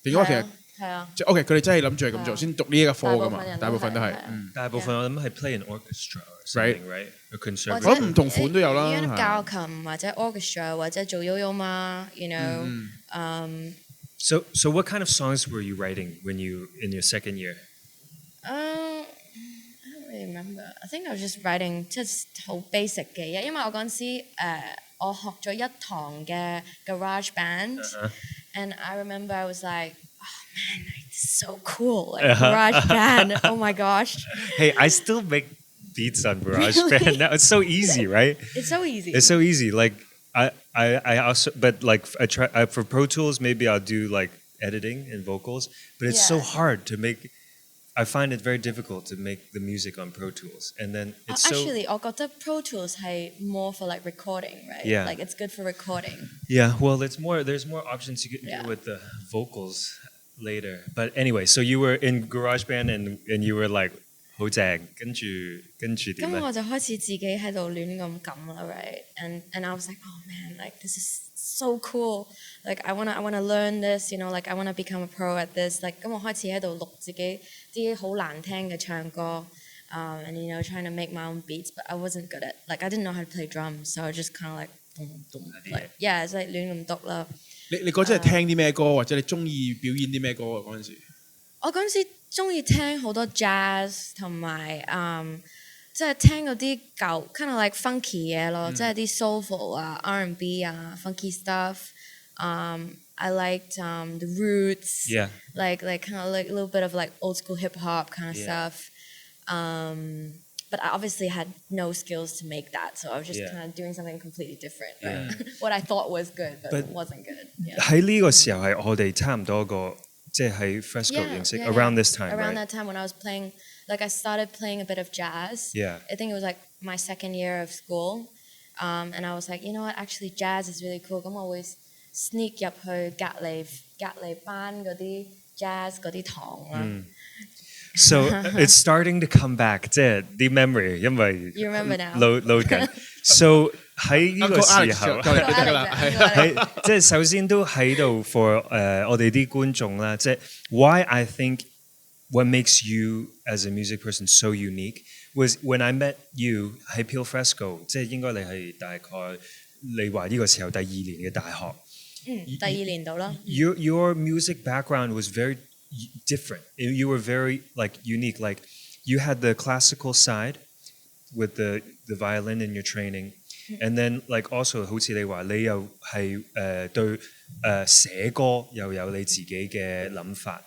點解其實係啊，即係 OK，佢哋真係諗住係咁做，先讀呢一個科噶嘛。大部分都係。大部分我諗係 play an orchestra or something, right? A conservatory. 我諗唔同款都有啦。教琴或者 orchestra 或者做 yo-yo 嘛 ，you know。So what kind of songs were you writing when you in your second year? I don't really remember. I think I was just writing just 好 basic 嘅嘢，因為我嗰陣時我學咗一堂嘅 garage band, and I remember I was like, oh man, like, this is so cool, like garage band. Oh my gosh. Hey, I still make beats on GarageBand now. It's so easy, right? It's so easy. It's so easy. Like I also, but like I try for Pro Tools, maybe I'll do like editing and vocals, but it's so hard to make. I find it very difficult to make the music on Pro Tools, and then it's actually, I got the Pro Tools係 more for like recording, right? Yeah. Like it's good for recording. Yeah, well, there's more options you can do with the vocals later. But anyway, so you were in GarageBand and you were like 好正，跟住點咧？咁我就開始自己喺度亂咁撳啦 right? And I was like, oh man, like this is so cool. Like I wanna learn this, you know, like I wanna become a pro at this. Like 咁我開始喺度錄自己啲好難聽嘅唱歌，and you know trying to make my own beats, but I wasn't good at like I didn't know how to play drums, so I just kind of like like yeah, it's like 亂咁篤啦。你嗰陣係聽啲咩歌，或者你中意表演啲咩歌啊？嗰陣時，我嗰陣時中意聽好多 jazz 同埋即係聽嗰啲舊 kind of like funky 嘢咯，即係啲 soulful 啊 R&B 啊 funky stuff. I liked the roots. Yeah. Like kind of like a little bit of like old school hip hop kind of stuff. But I obviously had no skills to make that, so I was just kind of doing something completely different. Right? What I thought was good, but it wasn't good. 喺呢個時候係我哋差唔多個即係喺 Fresco 認識 around this time, around right? that time when I was playing, like I started playing a bit of jazz. Yeah. I think it was like my second year of school, and I was like, you know what, actually jazz is really cool. 咁我會 sneak 入去隔離班嗰啲 jazz 嗰啲堂啦。So it's starting to come back， 即係啲 memory， 因為 You remember now? load 緊。So 喺呢個時候，即係首先都喺度 for 我哋啲觀眾啦，即係 why I think what makes you as a music person so unique was when I met you 喺 Peel Fresco， 即係應該你係大概你話呢個時候第2年嘅大學。第2年度啦。Your music background was very different. You were very like unique. Like you had the classical side with the violin in your training, and then like also 好似你話你又係對寫歌又有你自己嘅諗法。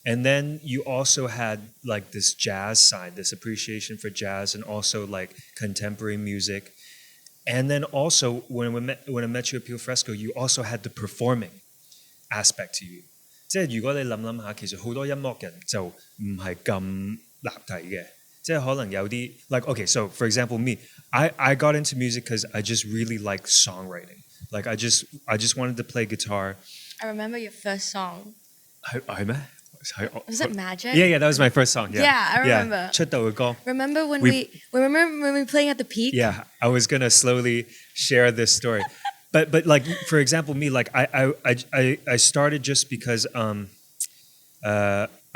And then you also had like this jazz side, this appreciation for jazz, and also like contemporary music. And then also when I met you at Peel Fresco, you also had the performing aspect to you. 即係如果你諗下，其實好多音樂人就唔係咁立體嘅，即係可能有啲 like okay, so for example me, I got into music because I just really like songwriting. Like I just wanted to play guitar. I remember your first song. 係咩？Was it Magic? Yeah, that was my first song. Yeah, I remember. 出道嘅歌。Remember when we playing at the Peak? Yeah, I was gonna slowly share this story, but like for example, me like I started just because I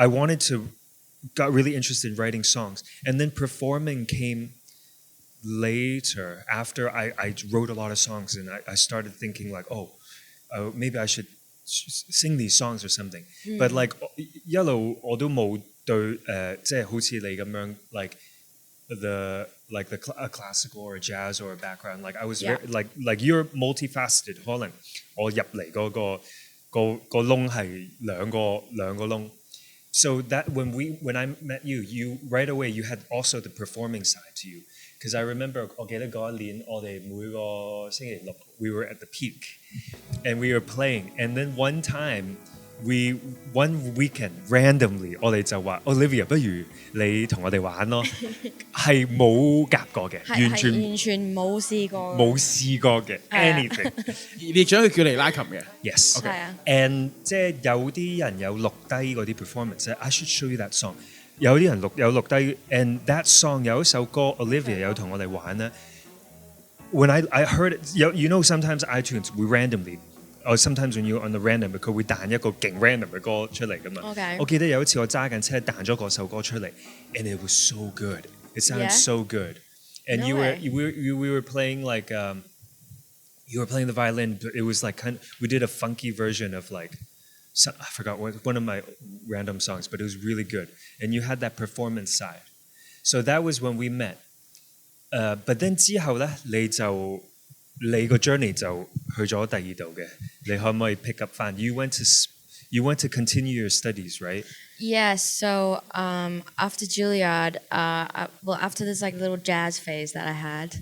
wanted to got really interested in writing songs, and then performing came later after I wrote a lot of songs, and I started thinking like maybe I should sing these songs or something. But like 一路我都冇對即係好似你咁樣 like a classical or a jazz or a background. Like I was very, like you're multifaceted. 可能我入嚟嗰個窿係兩個窿。So that when I met you right away you had also the performing side to you. Because I remember 我記得嗰一年我哋每個星期六 we were at the Peak and we were playing, and then one weekend randomly 我哋就話 Olivia 不如你同我哋玩咯，係冇夾過嘅，完全冇試過嘅 anything。你仲要佢叫你拉琴嘅 ？Yes。係啊。And 即係有啲人有錄低嗰啲 performance。I should show you that song。有啲人有錄低 ，and that song 有一首歌 Olivia 有同我哋玩咧。When I heard it, you know sometimes iTunes we randomly, or sometimes when you're on the random 佢會彈一個勁 random 嘅歌出嚟㗎嘛。Okay. 我記得有一次我揸緊車彈咗嗰首歌出嚟 ，and it was so good. It sounded so good. And we were playing like you were playing the violin, but it was like we did a funky version of like I forgot one of my random songs, but it was really good. And you had that performance side. So that was when we met. But then 之後咧，你個 journey 就去咗第二度嘅，你可唔可以 pick up 翻 ？You went to continue your studies, right? Yes. So after Juilliard, after this like little jazz phase that I had,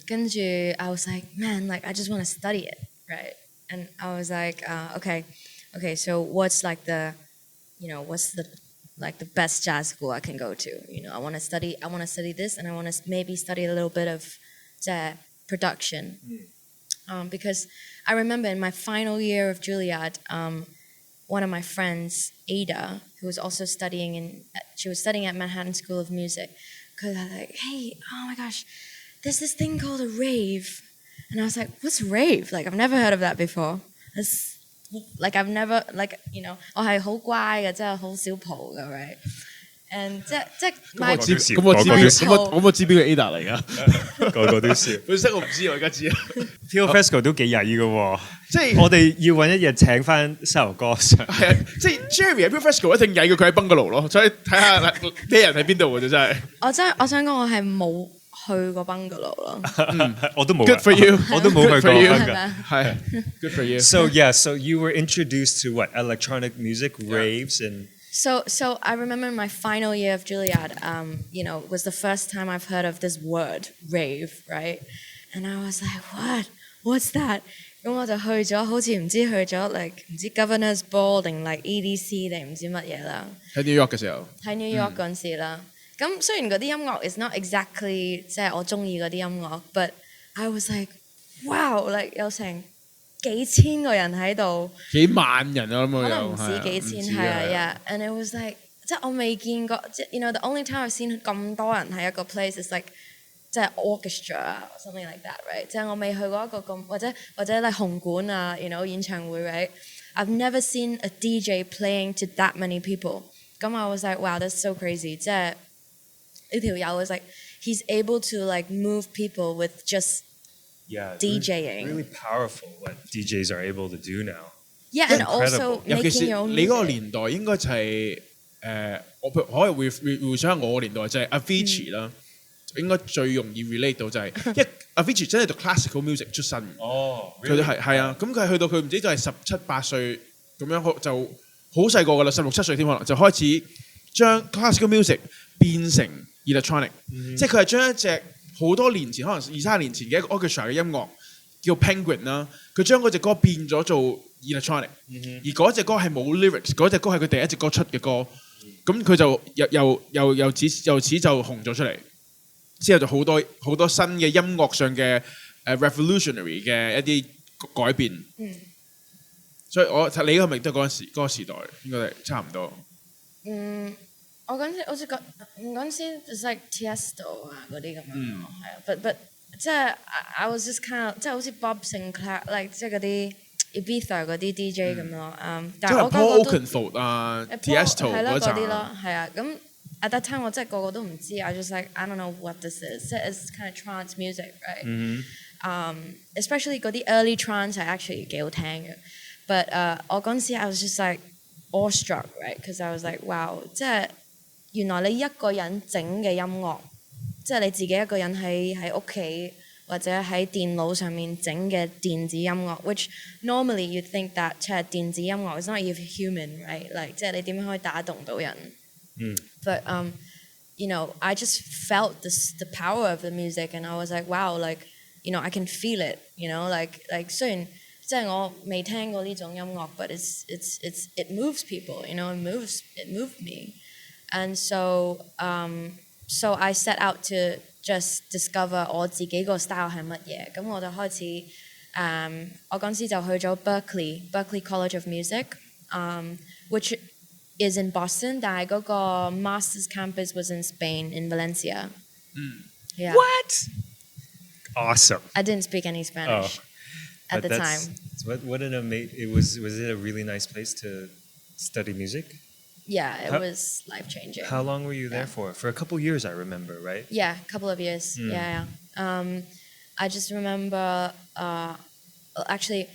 跟住 I was like, man, like I just want to study it, right? And I was like, okay, so what's like what's the best jazz school I can go to? I want to study this, and I want to maybe study a little bit of production. Because I remember in my final year of Juilliard, one of my friends, Ada, who was also studying at Manhattan School of Music, because I was like, hey, oh my gosh, there's this thing called a rave. And I was like, what's rave? Like, I've never heard of that before. Like I've never我係好乖嘅，真係好少蒲嘅 ，right？ And 我知邊個 Ada 嚟㗎？個個都笑。本身我唔知，我而家知。Pure Fresco 都幾曳嘅喎，即係我哋要揾一日請翻西遊哥上。係啊，即係 Jeremy 喺 Pure Fresco 一定曳過佢喺 Bungalow 咯，所以睇下咩人喺邊度嘅啫，真係。我想講我係冇去過 Bungalow 咯。我都冇。Good for you， 我都冇去過。係 Good for you。So you were introduced to what electronic music, raves, and. So I remember my final year of Juilliard, was the first time I've heard of this word, rave, right? And I was like, what? What's that? 咁我就去咗，好似唔知去咗 like 唔知 Governor's Ball 定 like EDC 定唔知乜嘢啦。喺 New York 嘅時候。喺 New York 嗰陣時啦。咁雖然嗰啲音樂 is not exactly 即係我中意嗰啲音樂 ，but I was like, wow, like 有成幾千個人喺度，幾萬人啊，可能唔止幾千係啊 ，and it was like 即係我未見過，即係the only time I've seen 咁多人喺一個 place is like 即係 orchestra or something like that, right？ 即係我未去過一個咁或者like 紅館啊演唱會 ，right？ I've never seen a DJ playing to that many people。咁I was like, wow, that's so crazy！ 即係呢條友 was like he's able to like move people with just DJing. Really powerful what DJs are able to do now. Yeah, and also making your own music. 你嗰個年代應該就係我可以回想下我個年代就係 Avicii 啦，應該最容易 relate 到就係，因為 Avicii 真係讀 classical music 出身。哦，佢係啊，咁佢去到佢唔知就係17、18歲咁樣就好細個㗎啦，16、17歲添可能就開始將 classical music 變成 electronic，即係佢係將一隻好多年前可能20-30年前嘅一個 orchestra 嘅音樂叫 Penguin 啦，佢將嗰隻歌變咗做 electronic，而嗰隻歌係冇 lyrics， 嗰隻歌係佢第一隻歌出嘅歌，咁佢就由此就紅咗出嚟，之後就好多新嘅音樂上嘅revolutionary 嘅一啲改變。所以你係咪都係嗰個時代應該係差唔多？我嗰陣時好似嗰陣時 it's like Tiesto 啊嗰啲咁樣咯，係啊，but 即係 I was just kind of 即係好似 Bob Sinclair，like 即係嗰啲 Ibiza 嗰啲 DJ 咁咯，但係我覺得 Paul Oakenfold 啊 Tiesto 係啦嗰啲咯，係啊，咁 at that time 我真係個個都唔知 I just like I don't know what this is， 即係 it's kind of trance music right，especially 嗰啲 early trance 係 actually 幾好聽嘅，but 我嗰陣時 I was just like awestruck right，because I was like wow， 即係原來你一個人整嘅音樂，即係你自己一個人喺屋企或者喺電腦上面整嘅電子音樂 ，which normally you think that 即係電子音樂 is not even human right，like 即係你點樣可以打動到人？But you know I just felt the power of the music and I was like wow like you know I can feel it you know like 雖然即係我未聽過呢種音樂 but it moves people you know it moved me and so I set out to just discover 我自己個 style 係乜嘢，咁我就開始我嗰陣時就去咗 Berkeley College of Music，which is in Boston， 但係嗰個 Masters Campus was in Spain in Valencia. Yeah. What? Awesome. I didn't speak any Spanish at the time. What an amazing! Was it a really nice place to study music? Yeah, it was life changing. How long were you there for? For a couple years, I remember, right? Yeah, a couple of years. Yeah. I just remember actually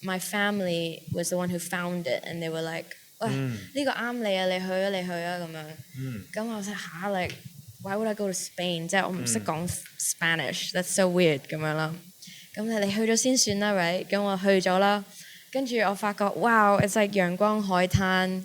my family was the one who found it, and they were like, 喂，呢個啱你啊，你去啊咁樣。咁我話嚇like why would I go to Spain？ 即係我唔識講 Spanish，that's so weird 咁樣啦。咁你去咗先算啦 ，right？ 咁我去咗啦，跟住我發覺 wow，it's like 陽光海灘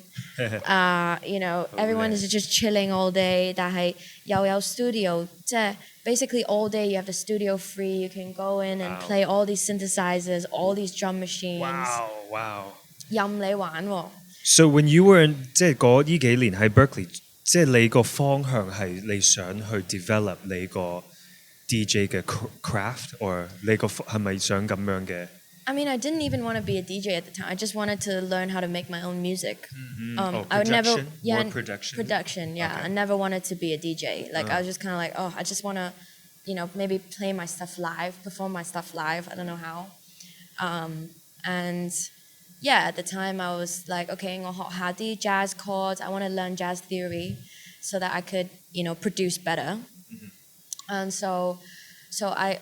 ，you know everyone is just chilling all day， 但係又有 studio， 即係 basically all day you have the studio free，you can go in and play all these synthesizers，all these drum machines。Wow！ 任你玩喎。So when you were in 即係嗰呢幾年喺 Berkeley， 即係你個方向係你想去 develop 你個 DJ 嘅 craft， or 你個係咪想咁樣嘅 I mean, I didn't even want to be a DJ at the time. I just wanted to learn how to make my own music. I would never, more production. Production, yeah. Okay. I never wanted to be a DJ. Like I was just kind of like, oh, I just want to, you know, maybe play my stuff live, perform my stuff live. I don't know how. And yeah, at the time I was like, okay, 我學下啲 jazz chords. I want to learn jazz theory, so that I could, you know, produce better. And so I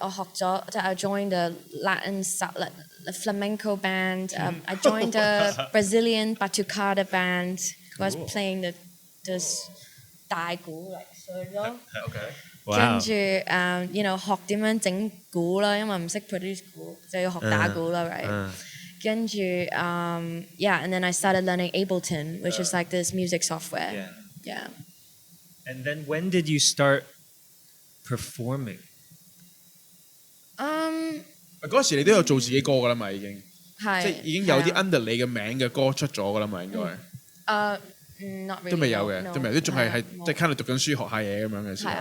joined a Latin flamenco band. I joined a Brazilian batucada band. I was playing the 大鼓 like 碎咯。跟住you know 學點樣整鼓啦，因為唔識 produce 鼓，就要學打鼓啦 right？跟住yeah, and then I started learning Ableton, which is like this music software. Yeah. And then when did you start performing? 嗰時你都有做自己歌㗎啦嘛，已經，即係係已經有啲 under 你嘅名嘅歌出咗㗎啦嘛，應該。not really. 都未有嘅，都未，都仲係即係 kind of 讀緊書學下嘢咁樣嘅時候。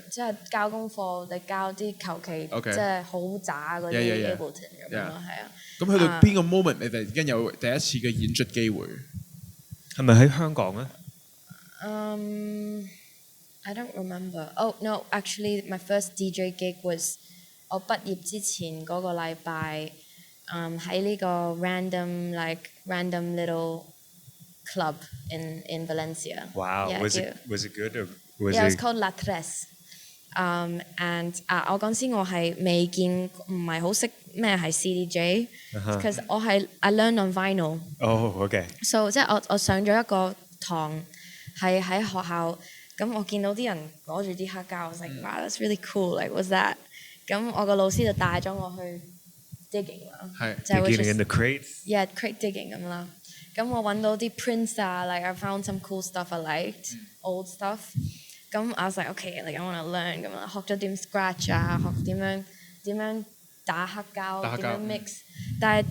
即係交功課，你交啲求其即係好渣嗰啲 Ableton 咁樣咯，係啊。咁去到邊個 moment 你突然間有第一次嘅演出機會？係咪喺香港咧？I don't remember. Oh no, actually, my first DJ gig was 我畢業之前嗰個禮拜，喺呢個 random little club in Valencia. Wow, yeah, was it good or was yeah, it? It's called La Tres. And 我嗰陣時我係未見，唔係好識咩係 CDJ，because 我係 I learned on vinyl. Oh, okay. So 即係我上咗一個堂係喺學校。咁我見到啲人攞住啲黑膠，我was like, wow, that's really cool. Like, what's that? 咁我個老師就帶咗我去 digging 啦，就係 digging in the crates. Yeah, crate digging 咁啦。咁我揾到啲 prints 啊 ，like I found some cool stuff I liked, old stuff. 咁 I was like, okay, like I want to learn 咁啦，學咗點 scratch 啊，學點樣打黑膠，點樣 mix。但係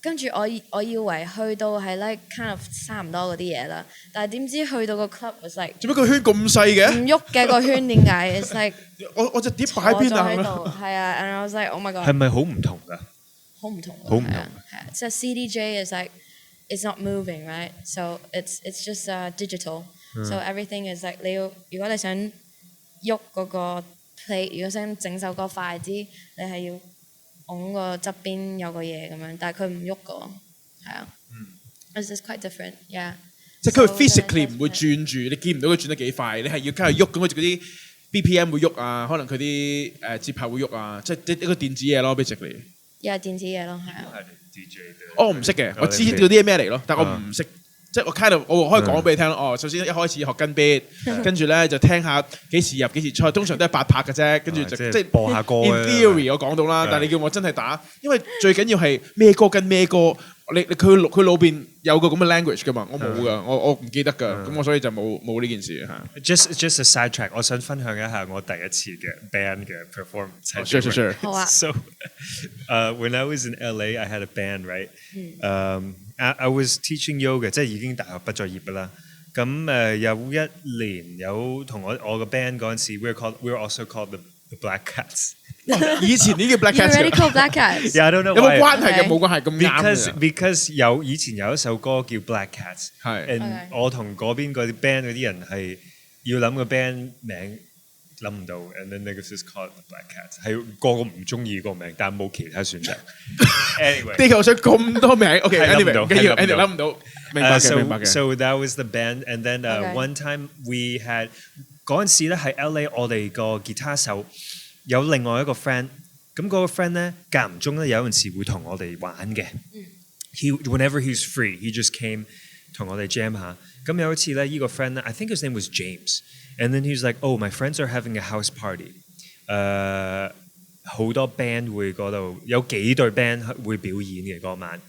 跟住我以為去到係 like kind of 差唔多嗰啲嘢啦，但係點知去到個 club was like 做乜個圈咁細嘅？唔喐嘅個圈點解？It's like 我隻碟擺邊啊？喺度係啊 ，and I was like oh my god。係咪好唔同㗎？好唔同。好唔同。係啊，即係 CDJ is like it's not moving, right? So it's just digital. So everything is like 如果你想喐嗰個 plate， 如果想整首歌快啲，你係要拱個側邊有個嘢咁樣，但係佢唔喐噶，係啊。It's just quite different, yeah. 即係佢 physically 唔會轉住，你見唔到佢轉得幾快，你係要跟住喐咁，佢嗰啲 BPM 會喐啊，可能佢啲節拍會喐啊，即係一個電子嘢咯 basically。電子嘢咯，係啊。我唔識嘅，我知道啲嘢咩嚟咯，但我唔識。即係我 kind of 我可以講俾你聽咯。首先一開始學跟 beat， 跟住咧就聽下幾時入幾時出，通常都係8拍嘅啫。跟住就即係播下歌。In theory 我講到啦，但係你叫我真係打，因為最緊要係咩歌跟咩歌。佢腦邊有個咁嘅 language 㗎嘛，我冇㗎，我唔記得㗎，咁我所以就冇呢件事嚇。Just a sidetrack， 我想分享一下我第一次嘅 band 嘅 performance。Sure. 好啊。So, when I was in LA, I had a band, right? I was teaching yoga， 即係已經大學畢咗業㗎啦。咁有一年有同我個 band 嗰陣時 we were also called the Black Cats。以前呢叫 Black You Cats already called Black Cats? Yeah, I don't know 有冇 why。關係嘅？冇關係咁啱。Because 以前有一首歌叫 Black Cats， 係。我同嗰邊嗰啲 band 嗰啲人係要諗個 band 名諗唔到 ，and then this is called the Black Cats， 係個個唔中意個名，但係冇其他選擇。Anyway， 地球上咁多名 ，OK，anyway， 諗唔到，明白嘅。So that was the band, and then one time we had 嗰陣時咧喺 LA， 我哋個吉他手有另外一個 friend， 咁嗰個 friend 咧間唔中咧有陣時會同我哋玩嘅。Whenever he's free, he just came 同我哋 jam 下。咁有一次咧，呢個 friend 咧 ，I think his name was James。And then he's like, oh, my friends are having a house party. 好多 band 會嗰度有幾隊 band 會表演嘅嗰晚。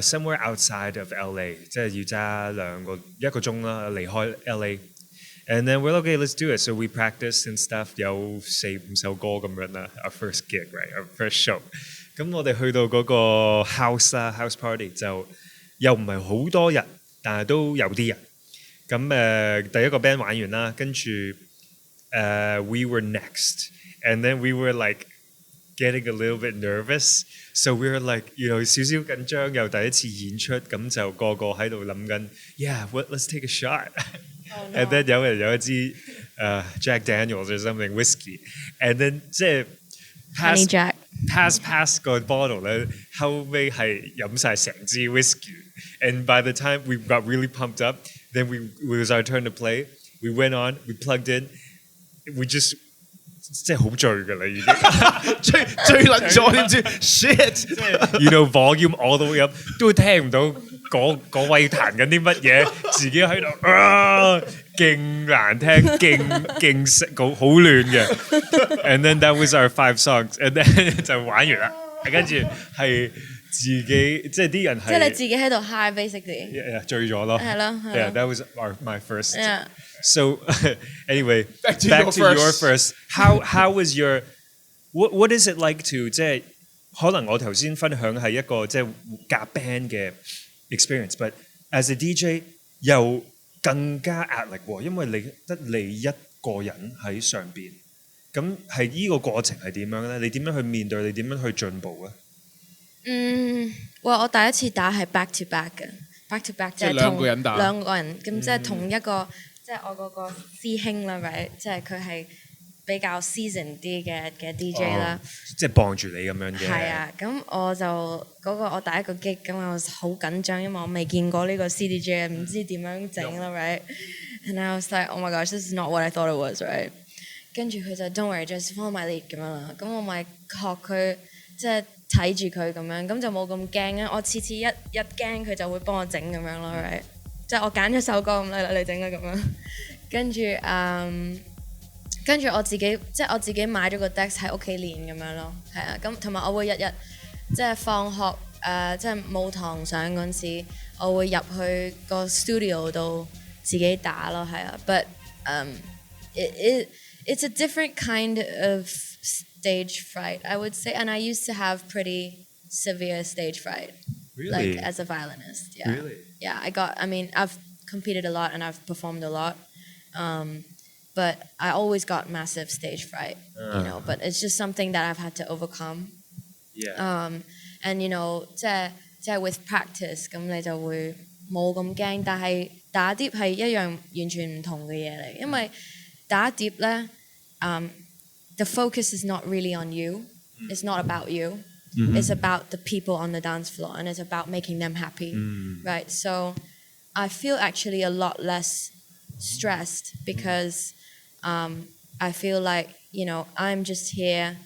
Somewhere outside of LA， 即係要揸一個鐘啦，離開 LA。And then we're like, okay, let's do it. So we practice and stuff. 有4-5首歌咁樣啦。Our first gig, right? Our first show. 咁我哋去到嗰個 house 啦 ，house party 就又唔係好多人，但係都有啲人。咁第一個 band 玩完啦，跟住we were next, and then we were like getting a little bit nervous, so we were like 少少緊張，又第一次演出，咁就個個喺度諗緊 ，yeah, let's take a shot. Oh, no. And then 有人有一支Jack Daniels or something whiskey, and then 即係 pass 個 bottle 咧，後尾係飲晒成支 whiskey, and by the time we got really pumped up.Then it was our turn to play. We went on, we plugged in. We just 即係好醉㗎啦，已經醉撚咗點知 ？Shit！ volume all the way up 都聽唔到嗰位彈緊啲乜嘢，自己喺度勁難聽，勁好亂嘅。And then that was our 5 songs. And then 就玩完啦，跟住係。自己即係啲人係，即係你自己喺度 high basically， 醉咗咯，係咯，Yeah, that was my first. Yeah. So anyway, back to your first. How was your? What is it like to 即係可能我頭先分享係一個即係夾 band 嘅 experience，but as a DJ 又更加壓力喎，因為你一個人喺上邊，咁係呢個過程係點樣咧？你點樣去面對？你點樣去進步咧？我第一次打係 back to back 嘅 ，back to back 即係兩個人打，兩個人咁即係同一個，即係我嗰個師兄啦 ，right， 即係佢係比較 season 啲嘅 DJ 啦，即係傍住你咁樣嘅。係啊，咁我就嗰個我第一個 gig 咁我好緊張，因為我未見過呢個 CDJ， 唔知點樣整啦 ，right，and I was like, oh my gosh, this is not what I thought it was, right， 跟住佢就 don't worry, just follow my lead 咁樣啦，咁我咪學佢即係。睇住佢咁樣，咁就冇咁驚啊！我次次一驚佢就會幫我整咁樣咯 ，right？ 即係我揀咗首歌咁你整啦咁樣，跟住我自己買咗個 deck 喺屋企練咁樣咯，係啊，咁同埋我會日即係放學即係冇堂上嗰陣時，我會入去個 studio 度自己打咯，係啊 ，but it's a different kind of stage fright, I would say, and I used to have pretty severe stage fright, really? Like as a violinist. Yeah. Really? Yeah, I've competed a lot and I've performed a lot, but I always got massive stage fright, but it's just something that I've had to overcome. Yeah. and you know 即係 with practice 咁你就會冇咁驚，但係打碟係一樣完全唔同嘅嘢嚟，因為打碟咧，the focus is not really on you, it's not about you, it's about the people on the dance floor and it's about making them happy, right? So I feel actually a lot less stressed because I feel like you know I'm just here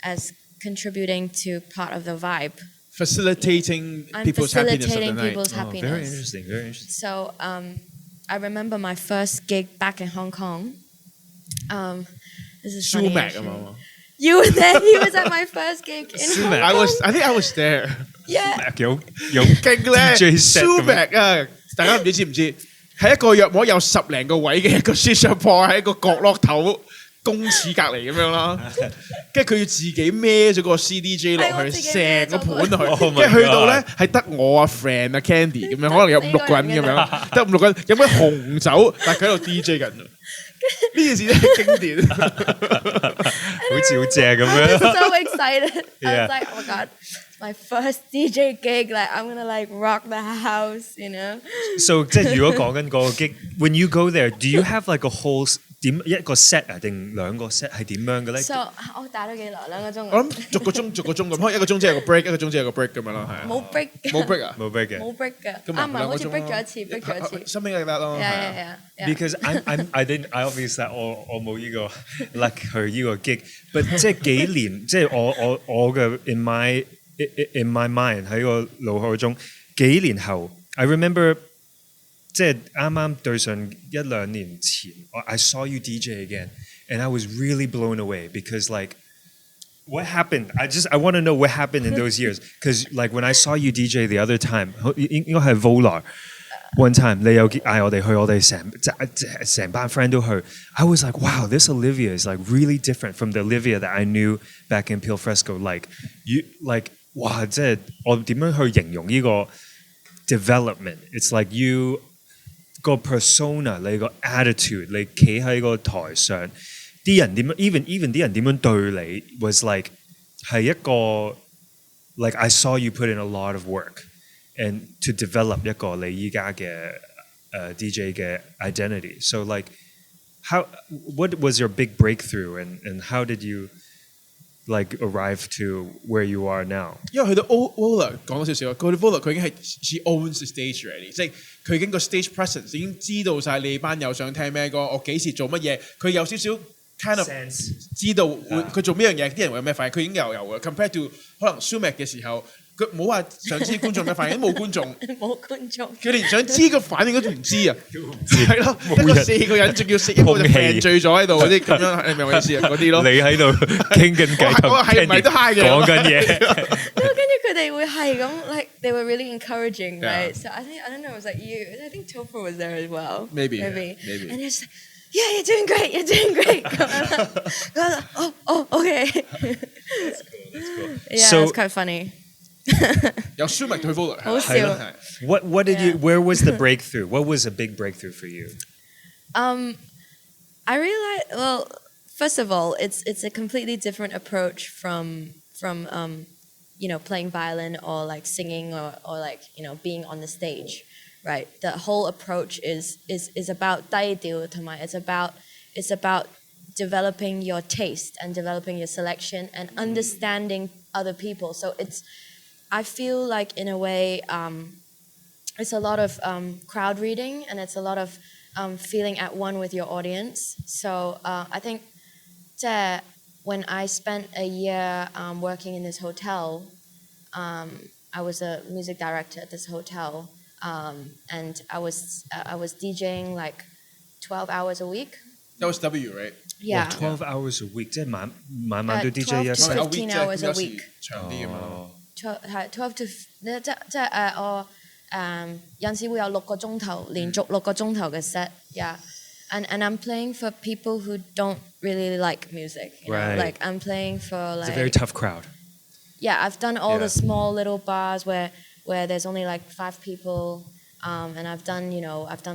as contributing to part of the vibe. Facilitating I'm people's happiness of the facilitating night. people's happiness. Very interesting, very interesting. So I remember my first gig back in Hong Kong. This is funny. Sumac actually. 啊嘛。You were there. He was at my first gig in Hong Kong. I think I was there. Yeah. 有勁咧 DJ set 咁樣 Sumac 啊！大家唔知唔知？係一個約莫有10零個位嘅一個雪上鋪喺一個角落頭公廁隔離咁樣啦，跟住佢要自己孭咗個 CDJ 落去，成個盤落去，跟住去到咧係得我啊 friend 啊 Candy 咁樣，可能有5-6個人咁樣，得5-6個人飲緊紅酒，但係佢喺度 DJ 緊。呢件事真係經典，好似好正咁樣。 So excited. I Yeah. was like, oh my god, my first DJ gig. Like I'm gonna like rock the house, you know. So 即係如果講緊嗰個 gig，when you go there，do you have like a whole 點一個 set 啊定2個 set 係點樣嘅咧 So 我打咗幾耐？2個鐘。我諗逐個鐘咁，可能1個鐘之後有個 break，1個鐘之後有個 break 咁樣啦，係啊。冇 break 嘅。冇 break 啊？冇 break 嘅。冇 break 嘅。咁啊唔係，好似2個鐘 break 咗一次，break 咗一次。 something like that 咯。Yeah. Because I obviously 我冇呢個 luck 去呢個 gig，but 即係幾年，即係我嘅 in my mind 喺個腦海中幾年後 ，I remember 即係啱啱對上1-2年前 ，I saw you DJ again and I was really blown away because like what happened? I want to know what happened in those years because like when I saw you DJ the other time， 應該係 Volar。One time 你有嗌我哋去，我哋成班 friend 都去。I was like, wow, this Olivia is like really different from the Olivia that I knew back in Pil Fresco. Like you, like 哇，即係我點樣去形容呢個 development? It's like you 個 persona， 你個 attitude， 你企喺個台上，啲人點樣 even 啲人點樣對你 was like 係一個 like I saw you put in a lot of work。And to develop 一個你依家嘅DJ 嘅 identity. So like what was your big breakthrough and how did you like arrive to where you are now? 因為去到 Volar 講多少少，佢到 Volar 佢已經係 she owns the stage already，即係佢已經個 stage presence 已經知道晒你班友想聽咩歌，我幾時做乜嘢，佢有少少 kind of 知道佢做咩樣嘢，啲人會有咩反應，佢已經有嘅。Compared to 可能 Sumac 嘅時候。佢冇話想知觀眾咩反應，都冇觀眾。冇觀眾。佢連想知個反應都唔知啊！係咯，一個4個人，仲要一個就病醉咗喺度嗰啲咁樣，你明我意思啊？嗰啲咯。你喺度傾緊偈，我係咪都 high 嘅？講緊嘢。跟住佢哋會係咁 like they were really encouraging, right? So I don't know, it was like you. I think Topher was there as well. Maybe. And it's like, yeah, you're doing great. 咁樣啦。哦，okay. That's cool. Yeah, it's quite funny. 有 Sumac 去 Volar 好笑。What did you? Where was the breakthrough? What was a big breakthrough for you? I realized. Well, first of all, it's a completely different approach from you know playing violin or like singing or like you know being on the stage, right? The whole approach is about 低調同埋 it's about developing your taste and developing your selection and understanding other people. So I feel like in a way it's a lot of crowd reading and it's a lot of feeling at one with your audience. So I think when I spent a year working in this hotel, I was a music director at this hotel, and I was DJing like 12 hours a week. That was W, right? Yeah. 12 hours a week， 即係晚都 DJ 一 12 to 15 hours a week。長啲咁樣。係12 to 即係我有陣時會有6個鐘頭，連續6個鐘頭嘅 set。Yeah. And I'm playing for people who don't really like music. You know? Like I'm playing for like. It's a very tough crowd. Yeah, I've done all the small little bars where there's only like 5 people, and I've done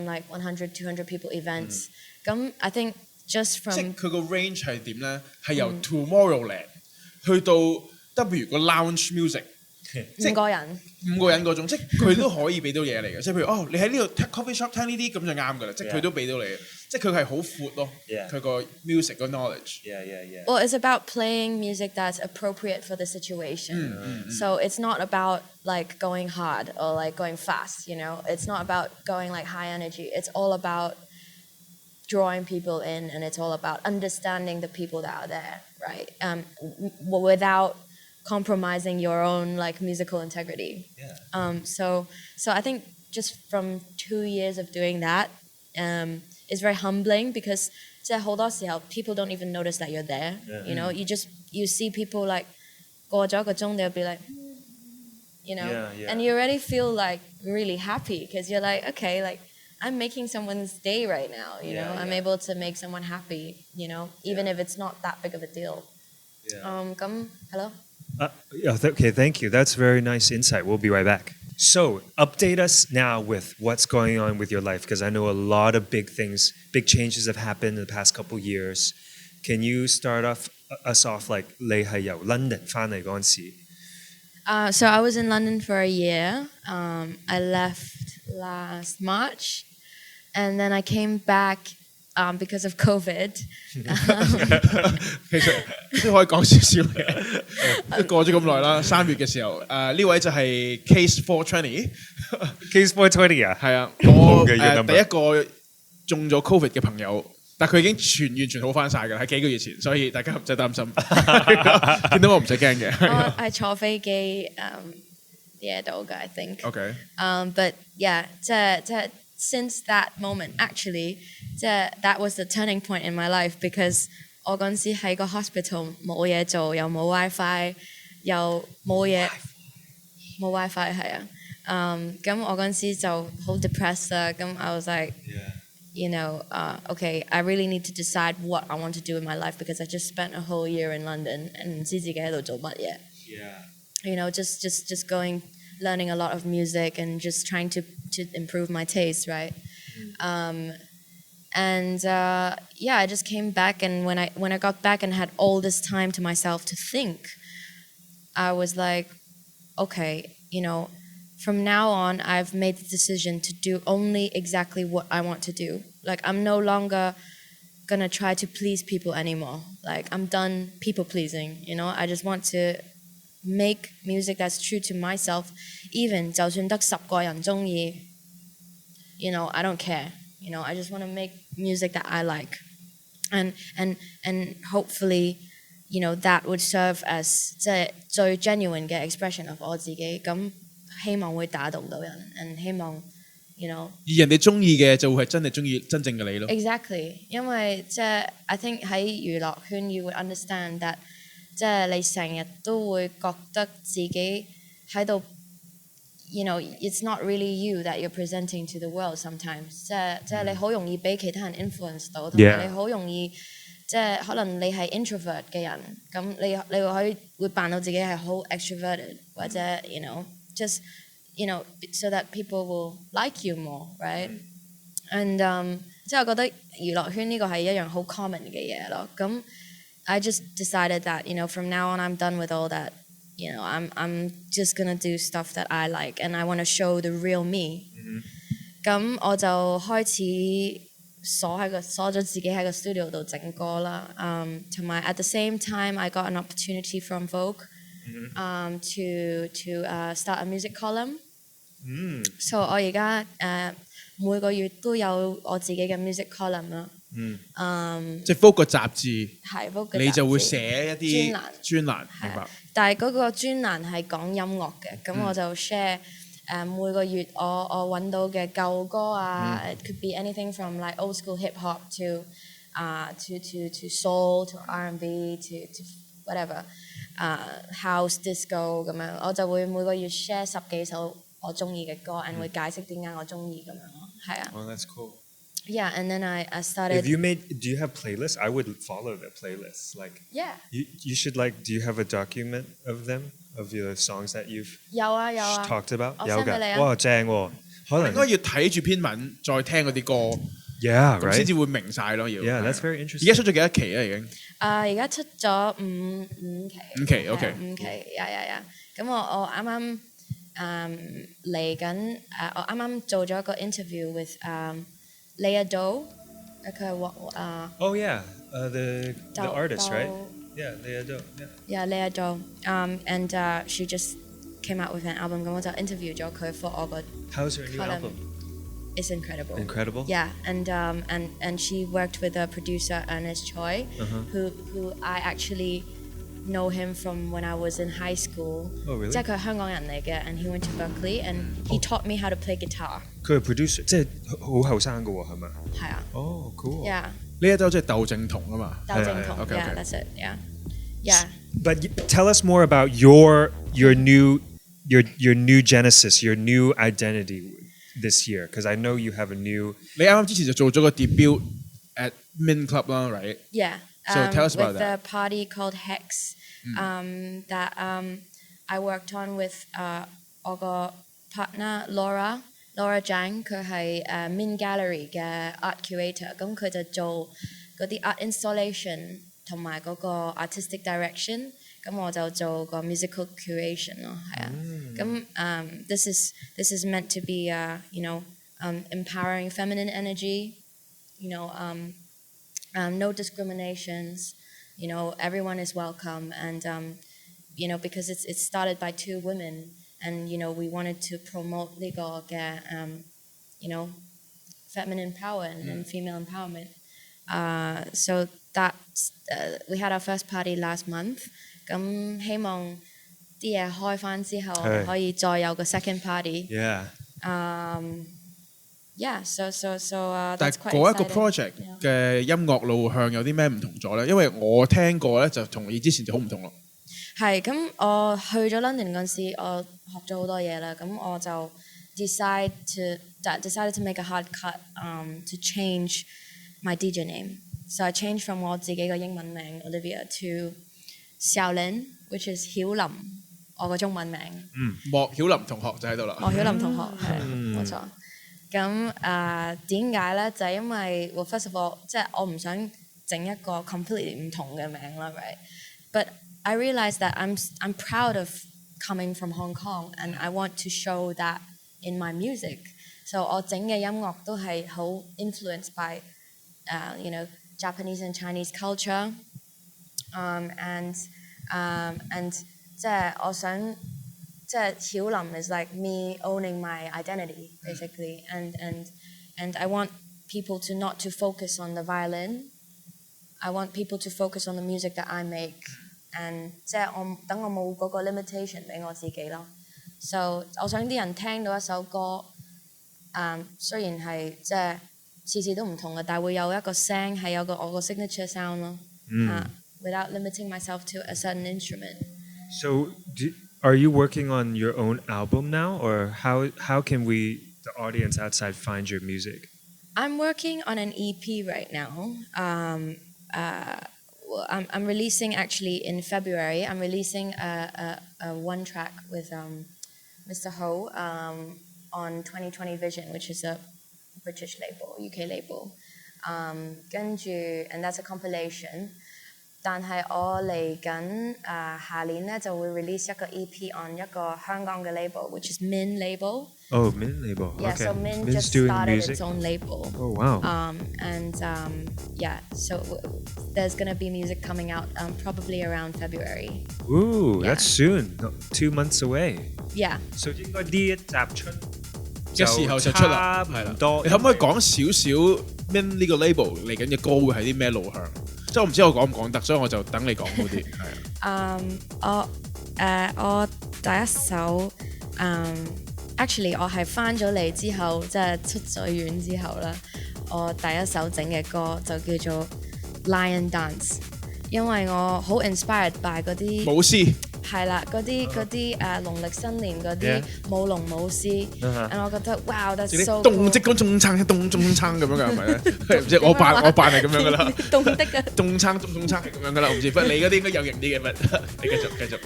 like 100, 200 people events. I think just from 即係佢個 range 係點咧？係由 Tomorrowland 去到 W 個 lounge music， 5個人。5個人嗰種，即係佢都可以俾到嘢嚟嘅，即係譬如你喺呢度 coffee shop 聽呢啲咁就啱㗎啦，即係佢都俾到你，即係佢係好闊咯，佢個 music 個 knowledge。Well, it's about playing music that's appropriate for the situation. So it's not about like going hard or like going fast, you know. It's not about going like high energy. It's all about drawing people in, and it's all about understanding the people that are there, right? Without compromising your own like musical integrity. So I think just from 2 years of doing that, it's very humbling because 即係好多時候 people don't even notice that you're there. You know, you see people like 過咗一個鐘 they'll be like, you know, and you already feel like really happy because you're like, okay, like I'm making someone's day right now. You know, I'm able to make someone happy. You know, even if it's not that big of a deal. Hello. Okay, thank you. That's very nice insight. We'll be right back. So, update us now with what's going on with your life, because I know a lot of big things, big changes have happened in the past couple years. Can you start us off like 你係由 London 返嚟嗰陣時? So I was in London for a year. I left last March, and then I came back because of COVID. 其實都可以講少少嘅，過咗咁耐啦，3月嘅時候，呢位就係 Case 420 Case 420啊，係啊，我第一個中咗 COVID 嘅朋友，但佢已經完全好翻晒㗎，喺幾個月前，所以大家唔使擔心，見到我唔使驚嘅。我係坐飛機惹到嘅 I think. Okay. But yeah, 即係 since that moment actually, that was the turning point in my life because 我嗰陣時喺個 hospital 冇嘢做，又冇 WiFi， 又冇嘢冇 WiFi 係啊。咁我嗰陣時就好 depressed 啦。咁 I was like, you know, okay, I really need to decide what I want to do in my life because I just spent a whole year in London and 唔知自己喺度做乜嘢。You know, just going, learning a lot of music and just trying to improve my taste, right? I just came back, and when I got back and had all this time to myself to think, I was like, okay, you know, from now on, I've made the decision to do only exactly what I want to do. Like, I'm no longer gonna try to please people anymore. Like, I'm done people pleasing, you know? I just want to make music that's true to myself. Even 就算得10個人鍾意, you know, I don't care. You know, I just want to make music that I like. And hopefully, you know, that would serve as 即係最 genuine 嘅 expression of 我自己。咁希望會打動到人 and 希望 you know 而人哋中意嘅就會係真係中意真正嘅你咯。Exactly， 因為即係 I think 喺娛樂圈 you would understand that 即係你成日都會覺得自己喺度 you know it's not really you that you're presenting to the world sometimes 即係你好容易俾其他人 influence 到，同埋你好容易即係可能你係 introvert 嘅人，咁你會扮到自己係好 extroverted 或者 you know just you know so that people will like you more, right? And 即係我覺得娛樂圈呢個係一樣好 common 嘅嘢咯。咁 I just decided that you know from now on I'm done with all that. You know, I'm just gonna do stuff that I like, and I want to show the real me. 咁我就開始鎖咗自己喺個 studio 度整歌啦。同埋 at the same time, I got an opportunity from Vogue to start a music column. So 我而家每個月都有我自己嘅 music column 啦。即係 Vogue 個雜誌，係 Vogue 嘅雜誌，你就會寫一啲專欄，明白？但係嗰個專欄係講音樂嘅，咁我就 share 每個月我揾到嘅舊歌啊，it could be anything from like old school hip hop to soul to R&B to whatever house disco 咁樣，我就會每個月 share 10幾首我中意嘅歌，and 會解釋點解我中意咁樣咯，係啊。Oh, that's cool. Yeah, and then I started. Do you have playlists? I would follow the playlists. Like, yeah. You should like. Do you have a document of them of your songs that you've 有啊 talked about? 我 send 俾你啊。哇，正喎！可能應該要睇住篇文再聽嗰啲歌， Yeah, 咁 right. 先至會明晒咯。要 Yeah, that's very 而 interesting. 家出咗幾多期啊？已經而家出咗五期。5期 OK。5期，咁我啱啱嚟緊我啱啱做咗一個 interview with Leah Do， 佢係Oh yeah, the artist, right? Yeah, Leah Do. Yeah, Leah Do. And she just came out with an album. 咁我就 interview 咗佢 for 我個 How's her new album? It's incredible. Incredible? Yeah, and she worked with a producer, Ernest Choi, who I actually know him from when I was in high school. Oh, really? 即係佢係香港人嚟嘅 and he went to Berkeley and he taught me how to play guitar. 佢係 producer，即係好後生嘅喎，係咪？係啊。Oh, cool. Yeah. 呢一周即係竇靖童啊嘛。竇靖童 Okay, Yeah, okay. that's it. Yeah. Yeah. But tell us more about your new genesis, your new identity this year, because I know you have a new. 你啱啱之前就做咗個 debut at Min Club 啦 ，right？ Yeah. So tell us about with that. the party called Hex that I worked on with 我個 partner Laura Zhang， 佢係Min Gallery 嘅 art curator， 咁佢就做嗰啲 art installation 同埋嗰個 artistic direction， 咁我就做個 musical curation 咯，係啊。咁this is meant to be empowering feminine energy, no discriminations, everyone is welcome, and because it started by two women, and we wanted to promote 呢個嘅feminine power and female empowerment. So that we had our first party last month. 咁希望啲嘢開返之後可以再有個 second party. Yeah. Yeah, so 但 that's 係 quite 嗰一個 exciting. project 嘅音樂路向有啲咩唔同咗咧？因為我聽過咧就同你之前就好唔同咯。係咁，我去咗 London 嗰陣時，我學咗好多嘢啦。咁我就 decided to make a hard cut to change my DJ name. So I changed from 我自己個英文名 Olivia to Xiaolin, which is 曉琳，我個中文名。莫曉琳同學就喺度啦。莫曉琳同學係冇錯。咁點解咧？就係因為 well, first of all， 即係我唔想整一個 completely 唔同嘅名啦 ，right？ But I realized that I'm proud of coming from Hong Kong, and I want to show that in my music. So 我整嘅音樂都係好 influenced by Japanese and Chinese culture, and 即係我想。即係曉琳 is like me owning my identity basically, and I want people to not to focus on the violin. I want people to focus on the music that I make, and 即係等我冇嗰個 limitation 俾我自己咯。So 我想啲人聽到一首歌，雖然係即係次次都唔同嘅，但係會有一個聲係有我個 signature sound 咯。Without limiting myself to a certain instrument. So are you working on your own album now, or how can the audience outside, find your music? I'm working on an EP right now. I'm releasing actually in February. I'm releasing a one track with Mr. Ho on 2020 Vision, which is a British label, UK label. 跟住 and that's a compilation. 但係我嚟緊下年咧就會 release 一個 EP on 一個香港嘅 label, which is Min label. Oh, Min label. Yeah, Okay. so Min Min's just doing started music. its own label. Oh wow. Yeah, so there's gonna be music coming out probably around February. Ooh, Yeah. that's soon. 2 months away. Yeah. So 應該呢一集出嘅時候就出啦，係啦。多。你可唔可以講少少 Min 呢個 label 嚟緊嘅歌會係啲咩路向？即係我唔知我講唔講得，所以我就等你講好啲。我第一首actually 我係翻咗嚟之後，即係出咗院之後啦，我第一首整嘅歌就叫做 Lion Dance， 因為我好 inspired by 嗰啲舞獅係啦，嗰啲農曆新年嗰啲舞龍舞獅，我覺得 wow that's so 動即嗰中撐咁樣㗎係咪咧？唔知我扮係咁樣㗎啦。動的嘅中撐係咁樣㗎啦，我唔知。不過你嗰啲應該有型啲嘅乜？你繼續。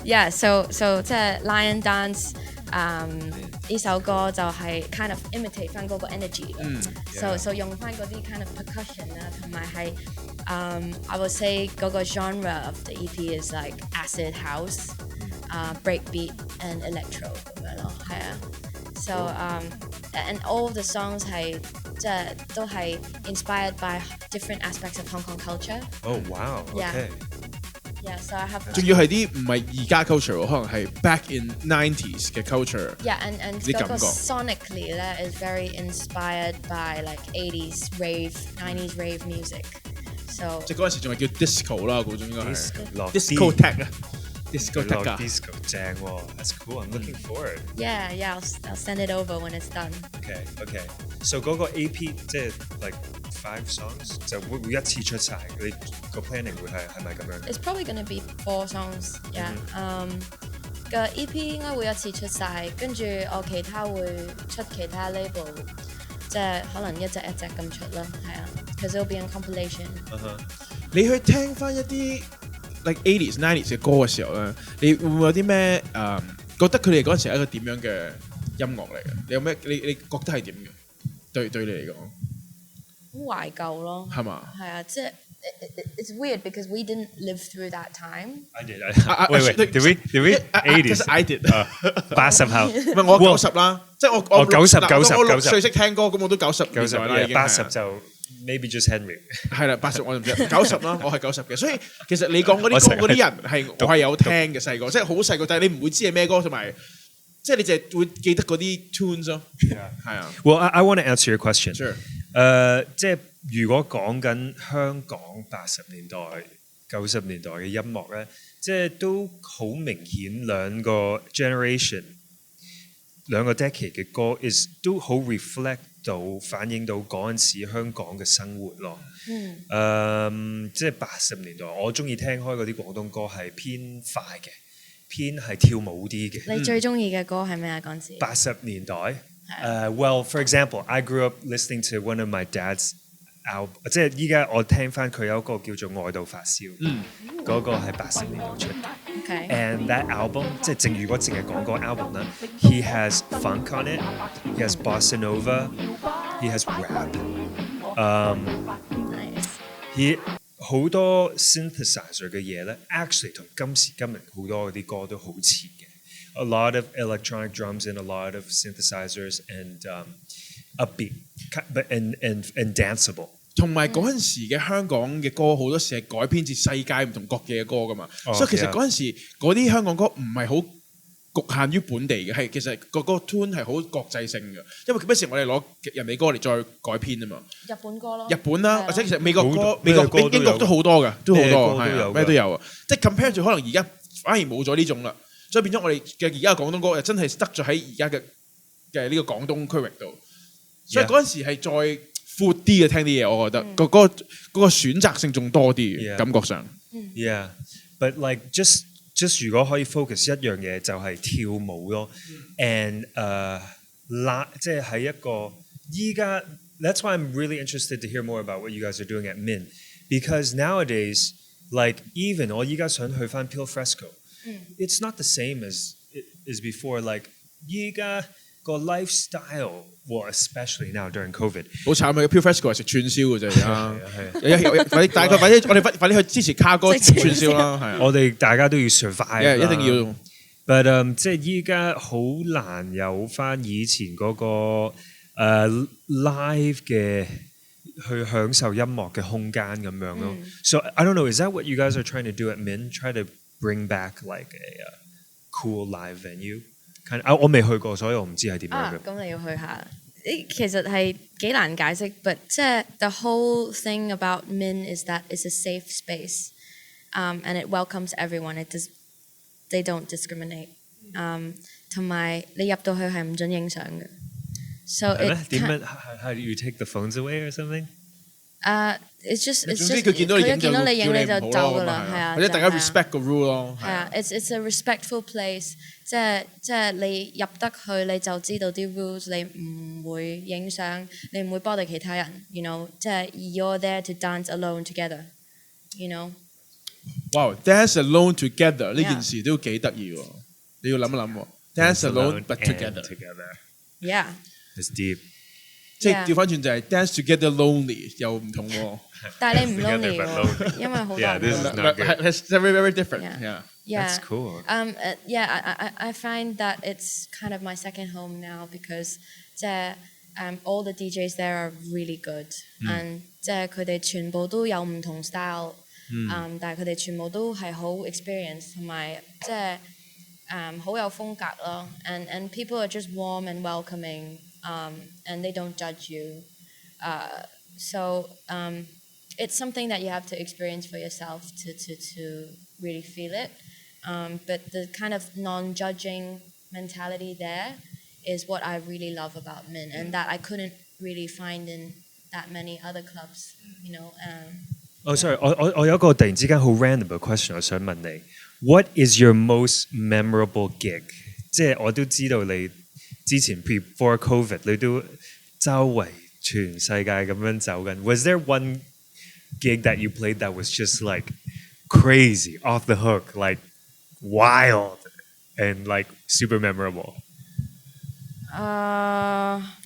Yeah, so 即係 Lion Dance。呢首歌就係 kind of imitate 翻嗰個 energy 啦，so 用翻嗰啲 kind of percussion 啦，同埋係I would say 嗰個 genre of the EP is like acid house， breakbeat and electro 咁樣咯，係啊。So and all of the songs 係即係都係 inspired by different aspects of Hong Kong culture. Oh wow. Okay. Yeah, so I have. 仲要係啲唔係而家 culture 喎，可能係 back in 90s 嘅 culture。Yeah, and 嗰個 sonically 咧 is very inspired by like 80s rave, 90s rave music. So 即係嗰陣時仲係叫 disco 啦，嗰種應該係 disco tech 啊。discotheque 啊 disco 正喎 ，that's cool. I'm looking forward. Yeah, I'll send it over when it's done. Okay. So 嗰個 EP 即係 like 5 songs 就會一次出晒，你個 planning 會係咪咁樣 It's probably gonna be 4 songs. Yeah. 個 EP 應該會一次出晒，跟住我其他會出其他 label， 即係可能一隻咁出啦，係啊。Because it'll be a compilation. 你去聽翻一啲 like 80s、90s 嘅歌嘅時候咧，你會唔會有啲咩覺得佢哋嗰陣時係一個點樣嘅音樂嚟嘅？你有咩你覺得係點嘅？對你嚟講，好懷舊咯，係嘛？係啊，即係 it's weird because we didn't live through that time. I did. Wait. Did we? 80s. I did. 80後，唔係我90啦，即係我90我6歲識聽歌，咁我都90年代啦已經。80就 maybe just Henry。係啦，80我唔知，90啦，我係90嘅，所以其實你講嗰啲歌嗰啲人係我係有聽嘅細個，即係好細個，但係你唔會知係咩歌，同埋即係你淨係會記得嗰啲 tunes 咯。係啊。Well, I want to answer your question. Sure. 即係如果講緊香港80年代、90年代嘅音樂咧，即係都好明顯兩個 generation、兩個 decade 嘅歌 is 都好 reflect 到反映到嗰陣時香港嘅生活咯。即係80年代，我中意聽開嗰啲廣東歌係偏快嘅，偏係跳舞啲嘅。你最中意嘅歌係咩啊？嗰陣時80年代。Well, for example, I grew up listening to one of my dad's album， 即係依家我聽翻佢有一個叫做《愛到發燒》，嗰個係80年代出嘅。Okay. And that album， 即係如果淨係講個 album 啦 ，he has funk on it, he has bossa nova, he has rap， Nice. he 好多 synthesizer 嘅嘢咧 ，actually 同今時今日好多嗰啲歌都好似嘅。A lot of electronic drums and a lot of synthesizers and upbeat, but and danceable. 同埋嗰陣時嘅香港嘅歌好多時係改編自世界唔同國嘅歌噶嘛，所以其實嗰陣時嗰啲香港歌唔係好局限於本地嘅，係其實個 tune 係好國際性嘅，因為嗰陣時我哋攞人哋歌嚟再改編啊嘛。日本歌咯。日本啦，或者其實美國歌、英國都好多嘅，都好多係咩都有啊。即係 compare 住可能而家反而冇咗呢種啦。所以變咗我哋嘅而家嘅廣東歌，真係得咗喺而家嘅呢個廣東區域度。所以嗰陣時係再闊啲嘅聽啲嘢，我覺得嗰個選擇性仲多啲，感覺上。Yeah, but like just 如果可以 focus 一樣嘢就係跳舞咯，and 即係喺一個依家 ，that's why I'm really interested to hear more about what you guys are doing at Min, because nowadays like even 我依家想去翻 Pil Fresco。It's not the same as before. Like 依家個 lifestyle, well, especially now during COVID. 好慘啊！Pil Fresco 係食串燒嘅啫，而家。快啲去支持卡哥食串燒啦，係啊！我哋大家都要 survive， 一定要。But 即係依家好難有翻以前嗰個live 嘅去享受音樂嘅空間咁樣咯。So I don't know, is that what you guys are trying to do at Min? Try to bring back like a cool live venue。我未去過，所以我唔知係點樣嘅。咁你要去下。其實係幾難解釋，but 即係 the whole thing about Min is that it's a safe space, and it welcomes everyone. They don't discriminate. 同埋你入到去係唔準影相嘅。So 點樣？How do you take the phones away or something？It's just 佢見到你影你就走㗎啦，係啊，或者大家 respect 個 rule 咯。係啊 ，it's a respectful place， 即係你入得去你就知道啲 rules， 你唔會影相，你唔會 bother 其他人，you know， 即係 you're there to dance alone together，you know。Wow, dance alone together 呢件事都幾得意喎，你要諗一諗喎。Dance alone but together. Yeah. It's deep. 即係調翻轉就係 dance together lonely 又唔同喎。但係你唔 lonely 喎，因為好多人。It's very very different. Yeah. Yeah. That's cool. I find that it's kind of my second home now because all the DJs there are really good. And 佢哋全部都有唔同 style，但係佢哋全部都係好 experience 同埋好有風格咯。And people are just warm and welcoming, and they don't judge you. So it's something that you have to experience for yourself to really feel it. But the kind of non-judging mentality there is what I really love about Min, and that I couldn't really find in that many other clubs, you know. Sorry，我有一個突然之間好 random 嘅 question，我想問你 ，What is your most memorable gig？ 即係我都知道你之前 before COVID， 你都周圍全世界咁樣走緊。Was there one gig that you played that was just like crazy, off the hook, like wild, and like super memorable?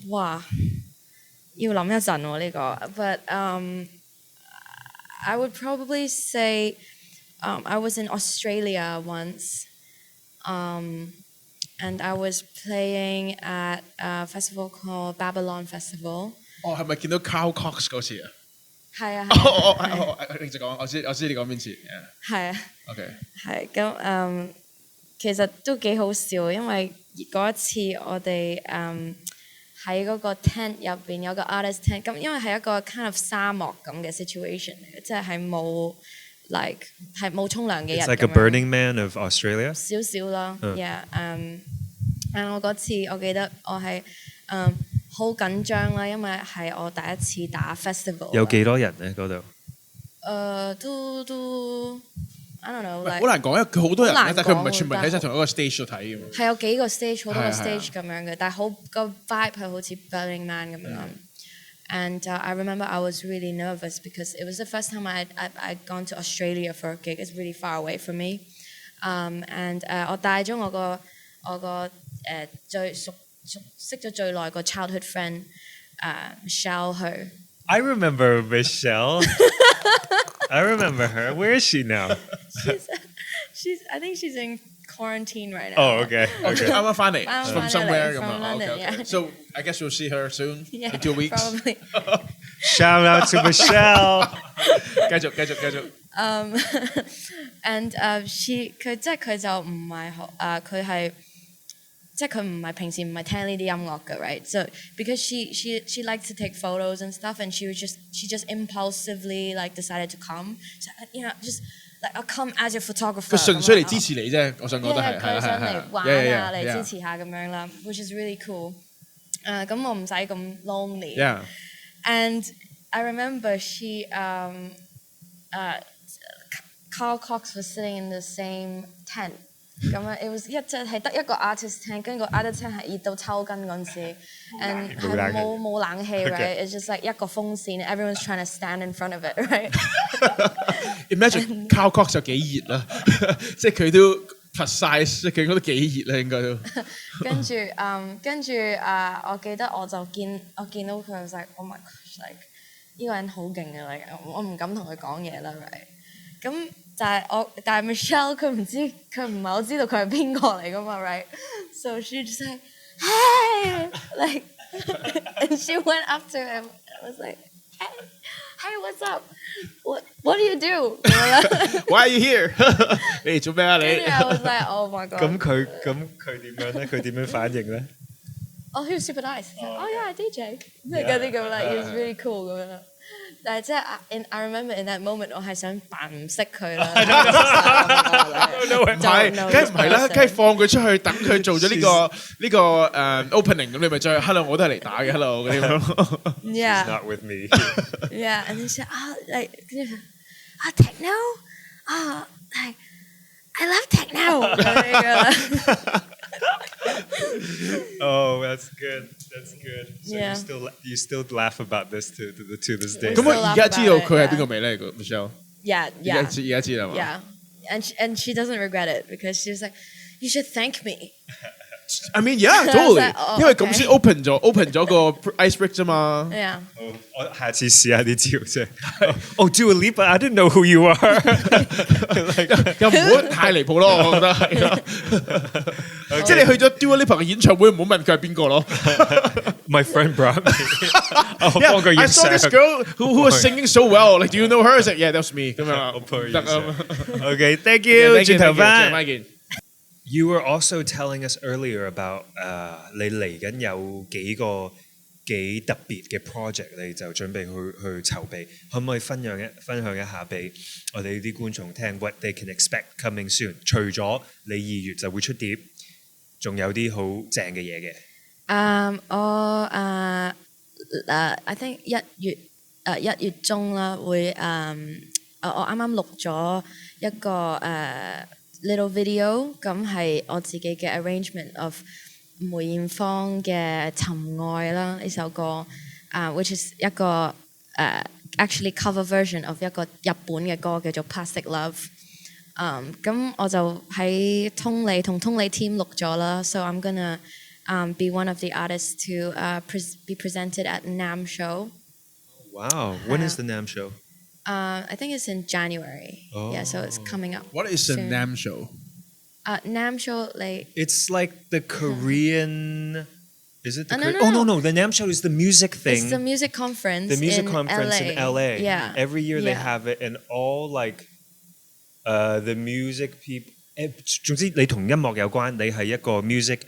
哇，要諗一陣喎呢個。But I would probably say I was in Australia once, and I was playing at a festival called Babylon Festival. 係咪見到 Carl Cox 嗰次啊？係啊。你就講，我知你講邊次。係啊。OK。係咁其實都幾好笑，因為嗰一次我哋喺嗰個 tent 入邊有個 artist tent， 咁因為係一個 kind of 沙漠咁嘅 situation 嚟嘅，即係冇係冇沖涼嘅日。It's like a Burning Man of Australia。少少啦 ，yeah，我嗰次我記得我係好緊張啦，因為係我第一次打 festival。有幾多人咧嗰度？都 I don't know，好難講，因為佢好多人咧，但係佢唔係全部喺晒同一個 stage 度睇嘅嘛。係有幾個 stage， 好多個 stage 咁樣嘅，但係個 vibe 係好似 Burning Man 咁樣。And I remember I was really nervous because it was the first time I'd gone to Australia for a gig. It's really far away from me. And 我帶咗我個最識咗最耐個 childhood friend Michelle 去。I remember Michelle. I remember her. Where is she now? I think she's in quarantine right now. Oh, okay. 啱啱翻嚟 from somewhere 咁 from 啊。 London, Okay. yeah. So I guess we'll see her soon Yeah, in 2 weeks. probably. Shout out to Michelle. 繼續。And佢就唔係好佢係。即係佢唔係平時唔係聽呢啲音樂嘅 right? So because she liked to take photos and stuff, and she just impulsively like decided to come. So, you know, just like I'll come as a photographer. 佢純粹嚟支持你啫，我想覺得係。佢想嚟玩啊，嚟支持下咁樣啦 ，which is really cool. 咁我唔使咁 lonely. Yeah. And I remember Carl Cox was sitting in the same tent. 咁啊 ，it was 係得一個 artist tent， 跟住個 artist tent 係熱到抽筋嗰陣時 ，and 係冇冷氣 ，right？It's just like 一個風扇 ，everyone's trying to stand in front of it，right？ Imagine Carl Cox 有幾熱啦，即係佢都 precise， 即係佢應該都幾熱啦，應該都。跟住我記得我見到佢，我就 like oh my gosh，like 呢個人好勁嘅，like 我唔敢同佢講嘢啦 ，right？ 咁。但係 Michelle 佢唔係好知道佢係邊個嚟㗎嘛 ，right? So she just like, hey, like, and she went up to him. I was like, hey, what's up? What do you do? Why are you here? 你做咩啊你 I was like, oh my god. 咁佢點樣咧？佢點樣反應咧？ Oh, he was super nice. He's like, oh yeah, I DJ. 即係嗰啲咁啦 he was really cool 咁樣。但係即係 I remember in that moment 我係想扮唔識佢啦。唔係，梗係唔係啦，梗係放佢出去，等佢做咗呢個opening， 咁你咪再 hello 我都係嚟打嘅 hello 嗰啲咁。Yeah. She's not with me. Yeah, and then she said, like, techno? Like, I love techno. Oh, that's good. That's good. So Yeah. you still laugh about this to this day. 咁我而家知道佢係邊個未咧？個 Michelle。Yeah. 而家知啦嘛。Yeah, and she doesn't regret it because she was like, you should thank me. I mean yeah totally， 哦因為咁先 open 咗個 ice break 啫嘛。Yeah. 我下次試下啲招啫。Oh, Dua Lipa, I didn't know who you are 。又唔好太離譜咯，我覺得係咯。即係你去咗 Dua Lipa 嘅演唱會，唔好問佢係邊個咯。My friend brought me 。 Yeah, I saw this girl who was singing so well. Like, do you know her? I said, yeah, that's me. 咁樣啦。Okay, thank you。轉頭翻。再見。You were also telling us earlier about 你嚟緊有幾個幾特別嘅 project，你就準備去籌備，可唔可以分享一下俾我哋啲觀眾聽 ？What they can expect coming soon？ 除咗你2月就會出碟，仲有啲好正嘅嘢嘅。我I think 1月中啦會我啱啱錄咗一個little video， 咁係我自己嘅 arrangement of 梅艷芳嘅《尋愛》啦呢首歌which is 一個actually cover version of 一個日本嘅歌叫做 Plastic Love。咁我就喺同通利 team 錄咗啦 ，so I'm gonna be one of the artists to be presented at NAMM show. Wow, when is the NAMM show? I think it's in January. Yeah, so it's coming up. What is a soon. NAMM show? NAMM show like It's like the Korean. Is it the No, Korean? no, Oh no. no, the NAMM show is the music thing. it's the music conference. The music in conference LA. in LA. Yeah. Every year they Yeah. have it, and all like the music people. 總之你同音樂有關，你係一個 music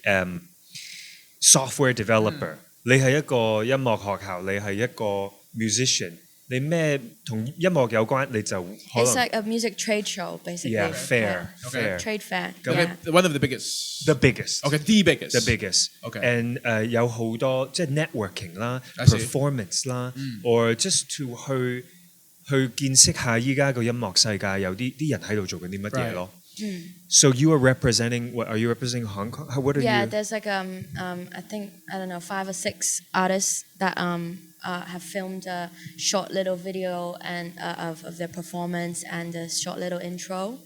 software developer，你係一個音樂學校，你係一個 musician，你咩同音樂有關，你就可 It's 能 like a music trade show basically. Yeah, fair, Yeah. fair. Trade fair. Okay, Yeah. one of the biggest. the biggest. Okay, the biggest. The biggest. Okay. And 有好多即係 networking 啦 I see.，performance 啦，or just to 去見識下依家個音樂世界有啲人喺度做緊啲乜嘢咯。So you are representing what? Are you representing Hong Kong? What are Yeah, you? there's like I think I don't know 5 or 6 artists that have filmed a short little video and of their performance and a short little intro,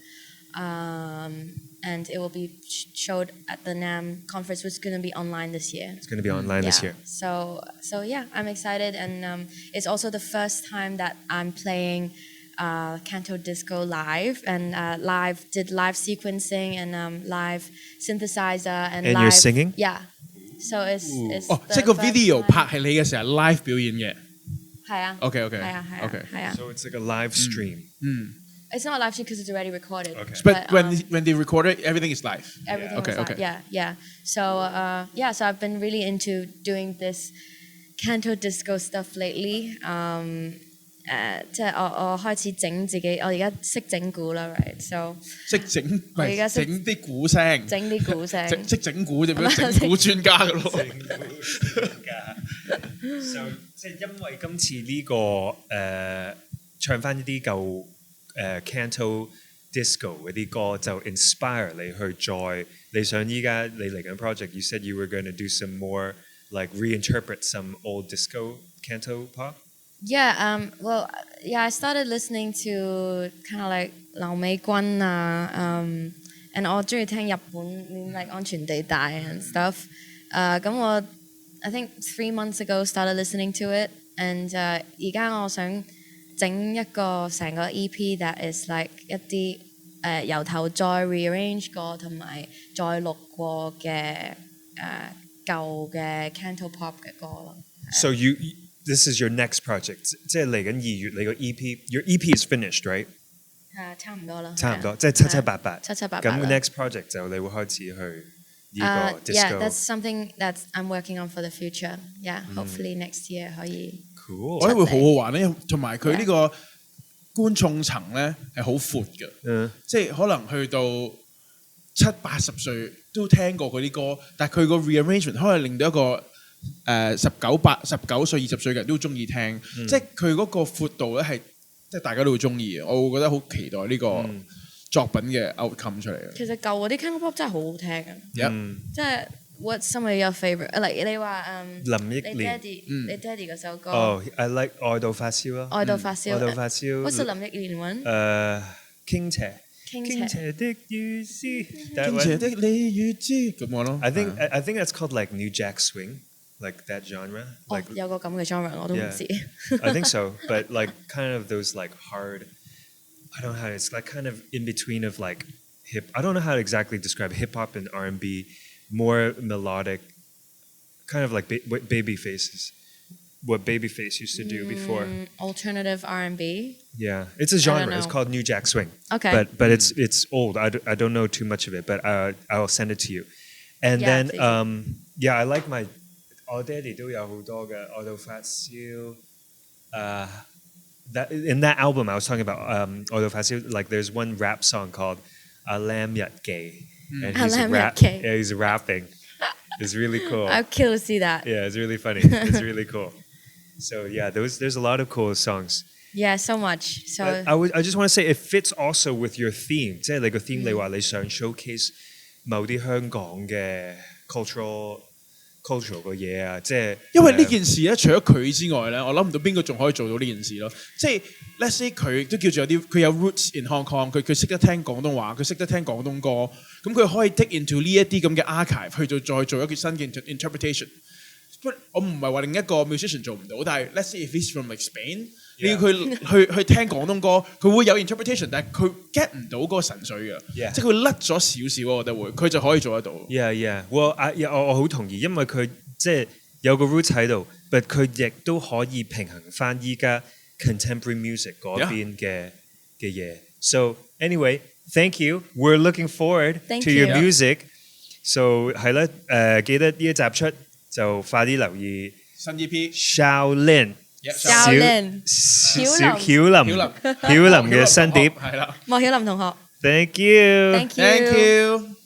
and it will be showed at the NAMM conference, which is going to be online this year. It's going to be online this year. So yeah, I'm excited, and it's also the first time that I'm playing Canto Disco live and did live sequencing and live synthesizer and And live, you're singing? Yeah. So it's 哦， the 即係個 first video time. 拍係你嘅時候 live 表演嘅。係啊 OK OK 係啊係啊 OK。係啊 So it's like a live stream. It's not live because it's already recorded. Okay. But when they record it, everything is live. Everything Okay, was live. okay. Yeah. So so I've been really into doing this canto disco stuff lately. 即係我開始整自己，我而家識整鼓啦 ，right？ So 識整，唔我而家識係整啲鼓聲，整啲鼓聲。識整鼓啫，咩整鼓專家嘅咯。 So 即係因為今次呢個唱翻一啲舊canto disco 嗰啲歌，就 inspire 你去再你想依家你嚟緊 project。You said you were going to do some more like reinterpret some old disco canto pop. Yeah, I started listening to kind of like 劉美君and 我中意聽日本 like 安全地帶 and stuff. 咁我 I think 3 months ago started listening to it, and 而家我想整一個成個 EP that is like 一啲由頭再 rearrange 過同埋再錄過嘅舊嘅 canto pop 嘅歌咯。So this is your next project， 即係嚟緊2月你個 EP，your EP is finished right？ 差唔多啦，差唔多，即係七七八八。咁咁 next project 就你會開始去呢個 disco。Yeah, that's something that I'm working on for the future. Yeah, hopefully next year 可以。我覺得會好好玩咧，同埋佢呢個觀眾層咧係好闊嘅，即係可能去到70-80歲都聽過佢啲歌，但係佢個 rearrangement 可能令到一個19歲、20歲嘅人都中意聽，即係佢嗰個闊度咧係即係大家都會中意嘅，我會覺得好期待呢個作品嘅 outcome 出嚟嘅。其實舊嗰啲 canto pop 真係好好聽嘅，即係 What's some of your favorite？ like 你話林憶蓮，你爹哋嗰首歌。哦 I like 愛到發燒咯，愛到發燒。愛到發燒。What's the 林憶蓮one？傾斜。傾斜的雨絲，傾斜的你與知咁樣咯。I think that's called like New Jack Swing, like that genre. 哦，有個咁嘅 genre 我都唔知。I think so, but like kind of those like hard. I don't know how it's like kind of in between of like hip. I don't know how to exactly describe hip hop and R&B, more melodic, kind of like baby faces. What Babyface used to do before. Alternative R&B. Yeah, it's a genre. It's called New Jack Swing. Okay. But it's old. I don't know too much of it, but I'll send it to you. And Yeah, then I like my. 我爹哋都有好多嘅，我到發燒。That in that album I was talking about 我到發燒 like there's one rap song called 阿 Lam 日記 and he's rapping. It's really cool. I'll kill to see that. Yeah, it's really funny. It's really cool. So yeah, there's a lot of cool songs. Yeah, so much. So I just want to say it fits also with your theme. 即係你個 theme 你話你想 showcase 某啲香港嘅 cultural 嘅嘢啊，即係因為呢件事咧，除咗佢之外咧，我諗唔到邊個仲可以做到呢件事咯。即係 let's say 佢都叫做有啲佢有 roots in Hong Kong，佢識得聽廣東話，佢識得聽廣東歌，咁佢可以 take into 呢一啲咁嘅 archive 去再做一個新嘅 interpretation。我唔係話另一個 musician 做唔到，但係 let's say if he's from like Spain， 你要佢去聽廣東歌，佢會有 interpretation， 但係佢 get 唔到嗰個神髓嘅，即係佢甩咗少少，我覺得會，佢就可以做得到。Yeah. Well， 我好同意，因為佢即係有個 roots 喺度，但佢亦都可以平衡翻依家 contemporary music 嗰邊嘅嘢。So anyway, thank you. We're looking forward to your music. So 係啦，記得呢一集出。就快啲留意新 EP Xiaolin 曉琳嘅新碟，係啦，莫曉琳同學。Thank you. Thank you.